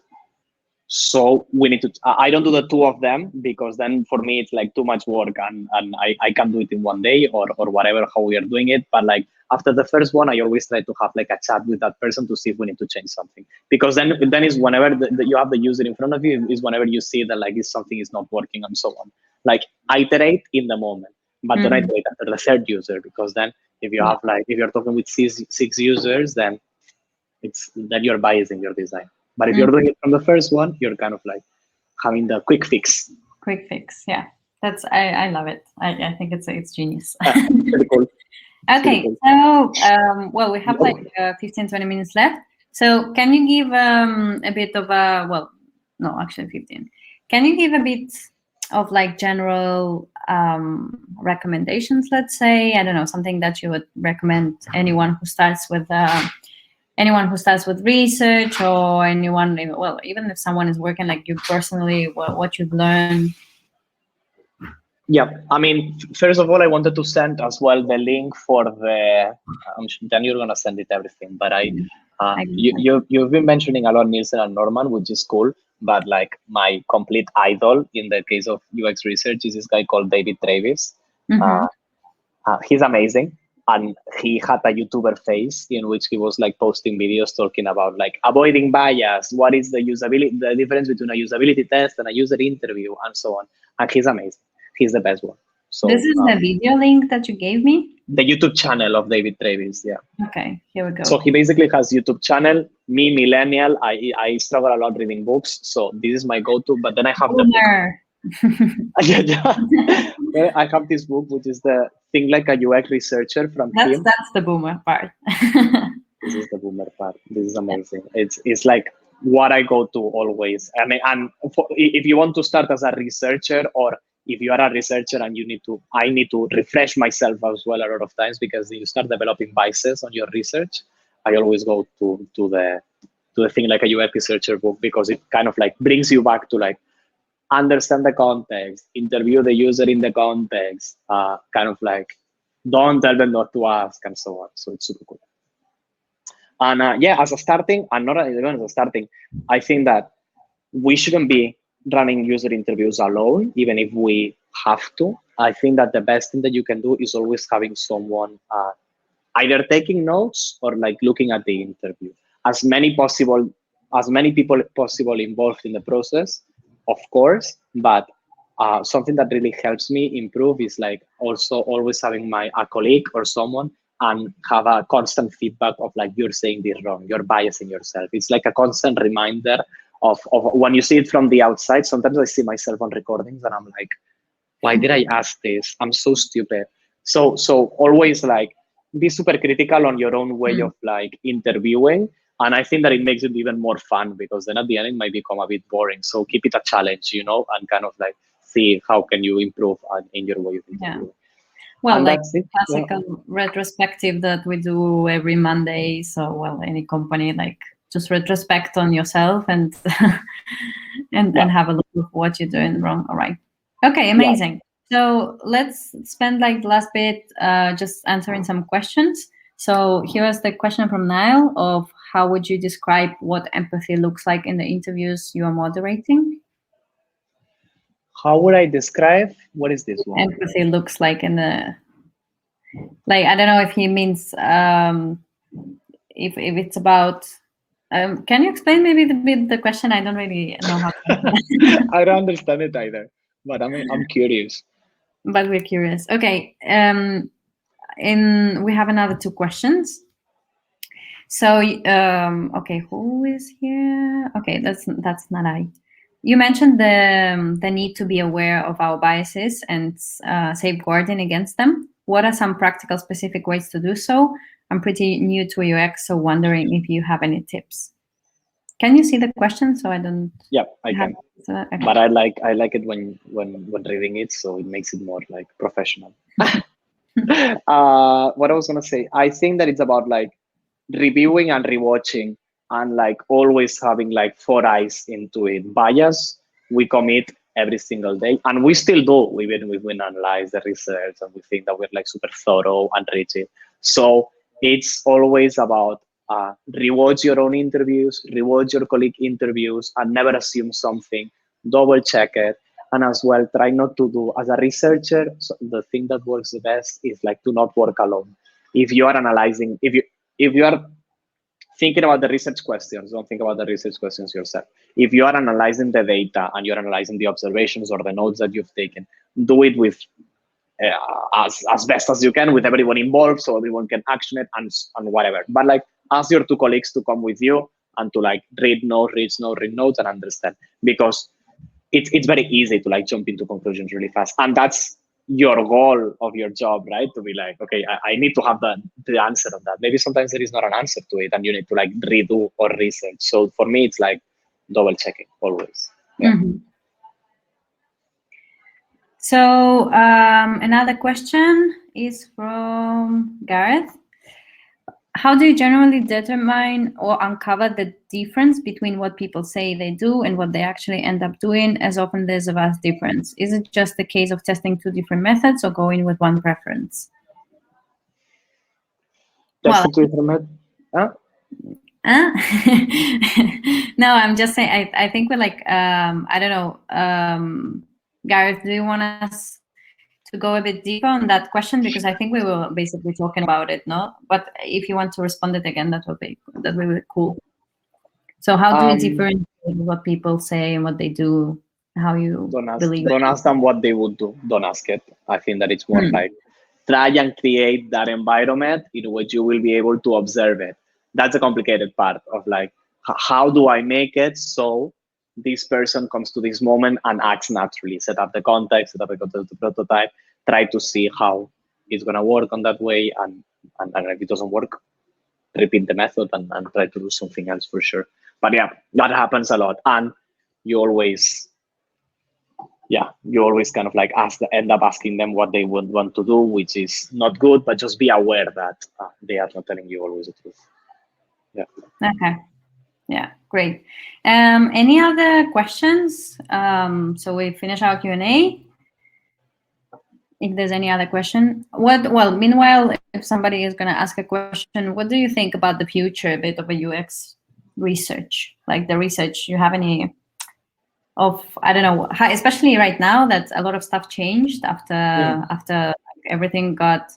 [SPEAKER 1] So we need to, I don't do the 2 of them because then for me it's like too much work, and I can't do it in one day or whatever, how we are doing it. But like after the first one, I always try to have like a chat with that person to see if we need to change something, because then is whenever you have the user in front of you, is whenever you see that like if something is not working and so on. Like iterate in the moment, but don't iterate after the 3rd user, because then if you have like, if you're talking with 6 users, then you're biasing your design. But if you're doing it from the first one, you're kind of like having the quick fix.
[SPEAKER 2] Quick fix, yeah. That's I love it. I think it's genius.
[SPEAKER 1] Pretty cool.
[SPEAKER 2] Okay, cool. So well, we have like 15-20 minutes left. So can you give a bit of a, well, no, actually 15. Can you give a bit of like general recommendations? Let's say, I don't know, something that you would recommend anyone who starts with research, or anyone, well, even if someone is working like you personally, what you've learned.
[SPEAKER 1] Yeah, I mean, first of all, I wanted to send as well the link for the. Then you're gonna send it everything, but you've been mentioning a lot Nielsen and Norman, which is cool. But like my complete idol in the case of UX research is this guy called David Travis. He's amazing. And he had a YouTuber phase in which he was like posting videos talking about like avoiding bias, what is the difference between a usability test and a user interview, and so on. And he's amazing. He's the best one. So
[SPEAKER 2] this is the video link that you gave me?
[SPEAKER 1] The YouTube channel of David Travis, yeah.
[SPEAKER 2] Okay, here we go.
[SPEAKER 1] So he basically has YouTube channel. Me, millennial, I struggle a lot reading books, so this is my go-to. But then I have the book. Yeah. I have this book, which is the Think Like a UX Researcher from him.
[SPEAKER 2] That's the boomer part.
[SPEAKER 1] This is the boomer part. This is amazing. It's like what I go to always. I mean, and if you want to start as a researcher, or if you are a researcher and I need to refresh myself as well a lot of times, because you start developing biases on your research. I always go to the Think Like a UX Researcher book, because it kind of like brings you back to like understand the context, interview the user in the context, kind of like don't tell them not to ask, and so on. So it's super cool. And yeah, as a starting, and not even as a starting, I think that we shouldn't be running user interviews alone, even if we have to. I think that the best thing that you can do is always having someone either taking notes or like looking at the interview. As many people possible involved in the process, of course, but something that really helps me improve is like also always having a colleague or someone and have a constant feedback of like, you're saying this wrong, you're biasing yourself. It's like a constant reminder of when you see it from the outside. Sometimes I see myself on recordings and I'm like, why did I ask this? I'm so stupid. So always like be super critical on your own way of like interviewing. And I think that it makes it even more fun, because then at the end it might become a bit boring. So keep it a challenge, and kind of like see how can you improve in your way of interviewing.
[SPEAKER 2] Well, and like classical retrospective that we do every Monday. So, well, any company, like just retrospect on yourself and and have a look at what you're doing wrong. All right. Okay, amazing. So let's spend like the last bit just answering some questions. So here's the question from Niall of how would you describe what empathy looks like in the interviews you are moderating?
[SPEAKER 1] How would I describe? What is this one?
[SPEAKER 2] Empathy looks like in the, like, I don't know if he means if it's about Can you explain maybe the question? I don't really know how to
[SPEAKER 1] I don't understand it either, but I'm curious.
[SPEAKER 2] but we're curious. Okay. We have another two questions. So, okay, who is here? Okay, that's not I. You mentioned the need to be aware of our biases and safeguarding against them. What are some practical, specific ways to do so? I'm pretty new to UX, so wondering if you have any tips. Can you see the question? So I don't.
[SPEAKER 1] Yeah, I
[SPEAKER 2] have,
[SPEAKER 1] can.
[SPEAKER 2] okay.
[SPEAKER 1] But I like it when reading it, so it makes it more like professional. What I was gonna say, I think that it's about like reviewing and rewatching and like always having like four eyes into it. Bias we commit every single day, and we still do even if we analyze the research and we think that we're like super thorough and rigid. So it's always about rewatch your own interviews, rewatch your colleague interviews, and never assume something. Double check it, and as well try not to do as a researcher. So the thing that works the best is like to not work alone. If you are analyzing, if you are thinking about the research questions, don't think about the research questions yourself. If you are analyzing the data and you're analyzing the observations or the notes that you've taken, do it with as best as you can with everyone involved, so everyone can action it and whatever. But like ask your two colleagues to come with you and to like read notes and understand, because it's very easy to like jump into conclusions really fast, and that's your goal of your job, right? To be like, okay, I need to have the answer of that. Maybe sometimes there is not an answer to it and you need to like redo or research. So for me it's like double checking always. Yeah.
[SPEAKER 2] Mm-hmm. So another question is from Gareth. How do you generally determine or uncover the difference between what people say they do and what they actually end up doing? As often there's a vast difference. Is it just the case of testing two different methods or going with one preference?
[SPEAKER 1] That's
[SPEAKER 2] Well,
[SPEAKER 1] the Twitter huh?
[SPEAKER 2] no, I'm just saying, I think we're like, I don't know, Gareth, do you want us to go a bit deeper on that question? Because I think we were basically talking about it, no? But if you want to respond it again, that would be cool. So how do you differentiate what people say and what they do? How you believe
[SPEAKER 1] don't ask them what they would do. Don't ask it. I think that it's more like try and create that environment in which you will be able to observe it. That's a complicated part of like how do I make it so this person comes to this moment and acts naturally. Set up the context, set up the prototype, try to see how it's gonna work on that way, and if it doesn't work, repeat the method and try to do something else for sure. But yeah, that happens a lot, and you always kind of like end up asking them what they would want to do, which is not good, but just be aware that they are not telling you always the truth. Yeah.
[SPEAKER 2] Okay. Yeah, great. Any other questions? So we finish our Q&A. If there's any other question, meanwhile, if somebody is going to ask a question, what do you think about the future a bit of a UX research? Like the research, you have any of, I don't know, especially right now that a lot of stuff changed after everything got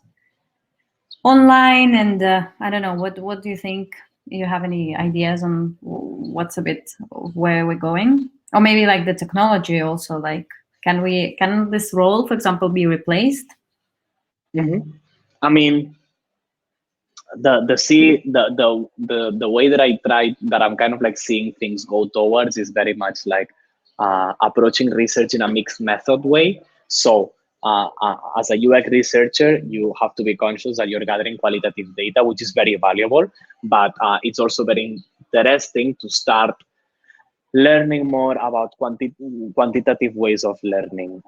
[SPEAKER 2] online, and I don't know, what do you think? You have any ideas on what's a bit of where we're going? Or maybe like the technology also, like can this role, for example, be replaced?
[SPEAKER 1] I mean, the way that I'm kind of like seeing things go towards is very much like approaching research in a mixed method way. So as a UX researcher, you have to be conscious that you're gathering qualitative data, which is very valuable, but it's also very interesting to start learning more about quantitative ways of learning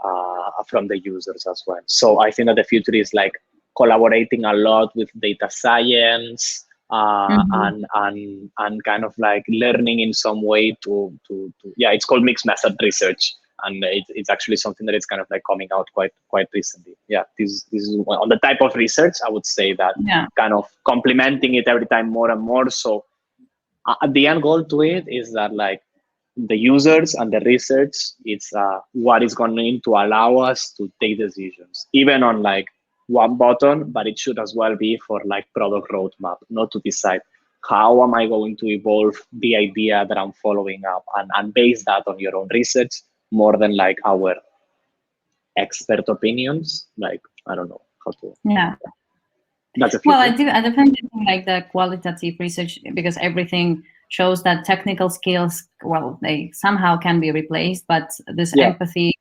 [SPEAKER 1] from the users as well. So I think that the future is like collaborating a lot with data science and kind of like learning in some way to it's called mixed method research, and it's actually something that is kind of like coming out quite recently. Yeah, this is on the type of research I would say that kind of complementing it every time more and more. So the end goal to it is that like the users and the research, it's what is going to allow us to take decisions, even on like one button, but it should as well be for like product roadmap, not to decide how am I going to evolve the idea that I'm following up, and base that on your own research more than like our expert opinions. Like, I don't know how to.
[SPEAKER 2] Yeah.
[SPEAKER 1] That's a few
[SPEAKER 2] Well,
[SPEAKER 1] things.
[SPEAKER 2] I definitely think like the qualitative research, because everything shows that technical skills, well, they somehow can be replaced, but this
[SPEAKER 1] Yeah.
[SPEAKER 2] empathy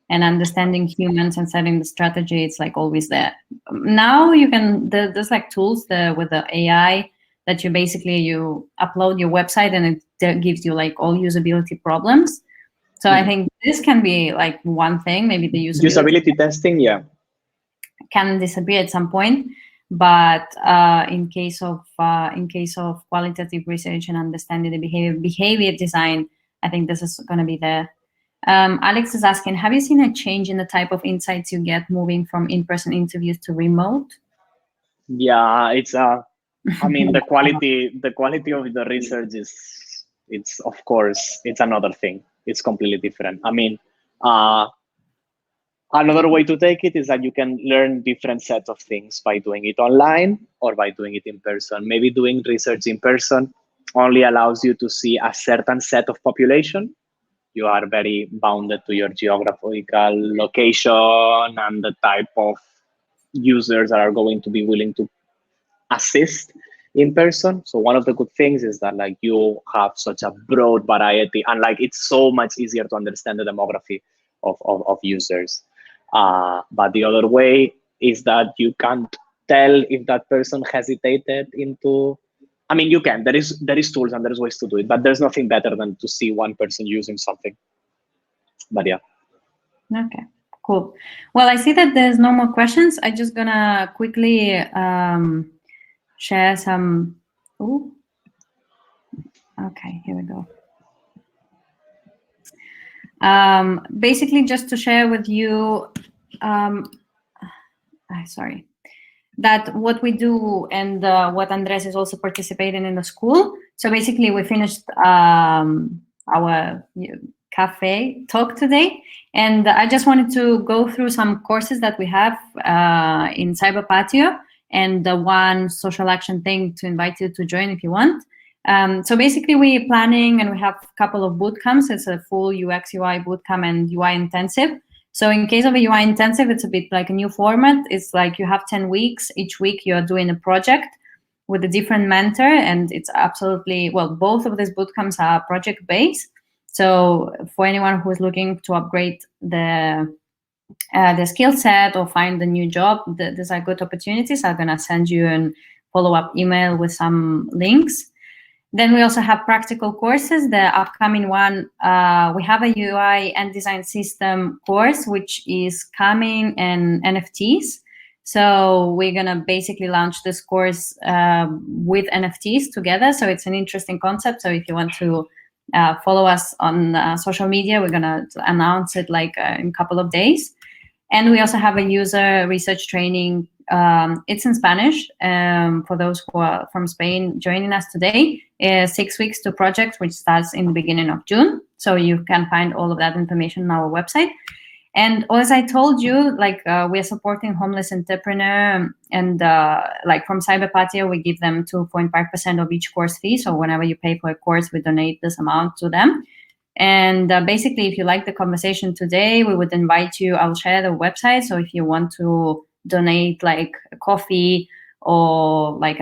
[SPEAKER 2] and understanding humans and setting the strategy, it's like always there. Now you can, there's like tools with the AI that you basically, you upload your website and it gives you like all usability problems. So I think this can be like one thing, maybe the
[SPEAKER 1] Usability testing, yeah.
[SPEAKER 2] can disappear at some point. But in case of qualitative research and understanding the behavior design, I think this is going to be there. Alex is asking, have you seen a change in the type of insights you get moving from in-person interviews to remote?
[SPEAKER 1] Yeah, it's I mean, the quality of the research is, it's, of course, it's another thing. It's completely different. I mean, another way to take it is that you can learn different sets of things by doing it online or by doing it in person. Maybe doing research in person only allows you to see a certain set of population. You are very bounded to your geographical location and the type of users that are going to be willing to assist in person. So one of the good things is that like you have such a broad variety, and like it's so much easier to understand the demography of users. But the other way is that you can't tell if that person hesitated into. I mean, you can. There is tools and there's ways to do it, but there's nothing better than to see one person using something. But yeah.
[SPEAKER 2] Okay, cool. Well, I see that there's no more questions. I'm just gonna quickly share some. Ooh. Okay, here we go. Basically, just to share with you, sorry, that what we do and what Andres is also participating in the school. So basically, we finished our cafe talk today, and I just wanted to go through some courses that we have in Cyber Patio, and the one social action thing to invite you to join if you want. So basically, we're planning and we have a couple of boot camps. It's a full UX UI boot camp and UI intensive. So in case of a UI intensive, it's a bit like a new format. It's like you have 10 weeks. Each week you're doing a project with a different mentor, and it's absolutely, well, both of these boot camps are project based. So for anyone who is looking to upgrade the skill set or find a new job, these are good opportunities. I'm gonna send you a follow-up email with some links. Then we also have practical courses. The upcoming one, we have a UI and design system course, which is coming in NFTs. So we're going to basically launch this course with NFTs together. So it's an interesting concept. So if you want to follow us on social media, we're going to announce it like in a couple of days. And we also have a user research training. It's in Spanish for those who are from Spain joining us today. 6 weeks to project, which starts in the beginning of June. So you can find all of that information on our website. And as I told you, like we are supporting homeless entrepreneur, and like from Cyber Patio, we give them 2.5% of each course fee. So whenever you pay for a course, we donate this amount to them. And basically, if you like the conversation today, we would invite you. I'll share the website. So if you want to donate like a coffee or like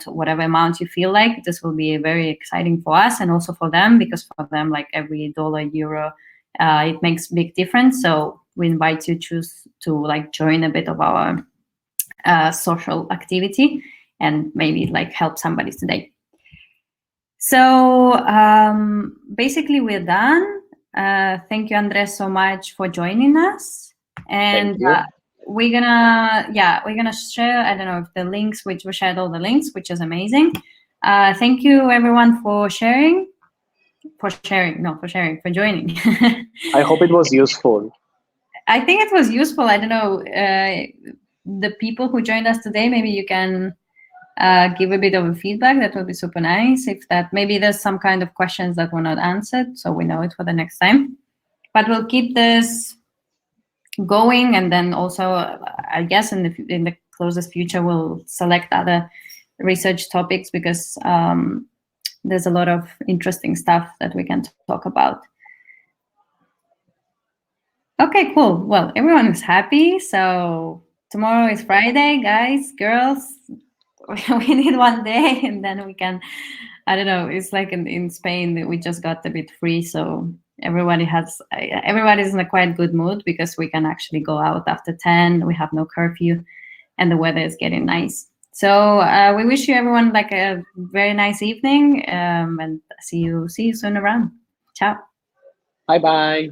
[SPEAKER 2] whatever amount you feel like, this will be very exciting for us and also for them, because for them, like every dollar, euro, it makes big difference. So we invite you to like join a bit of our social activity and maybe like help somebody today. So basically we're done. Thank you, Andres, so much for joining us. And we're gonna share, I don't know if the links, which we shared all the links, which is amazing. Thank you everyone for joining. For joining.
[SPEAKER 1] I hope it was useful.
[SPEAKER 2] I think it was useful. I don't know, the people who joined us today, maybe you can give a bit of a feedback. That would be super nice. If that, maybe there's some kind of questions that were not answered, so we know it for the next time. But we'll keep this going, and then also, I guess in the closest future, we'll select other research topics, because there's a lot of interesting stuff that we can talk about. Okay, cool. Well, everyone is happy. So tomorrow is Friday, guys, girls. We need one day, and then we can, I don't know, it's like in Spain, we just got a bit free. So everybody's in a quite good mood, because we can actually go out after 10. We have no curfew, and the weather is getting nice. So we wish you everyone like a very nice evening, and see you soon around. Ciao.
[SPEAKER 1] Bye bye.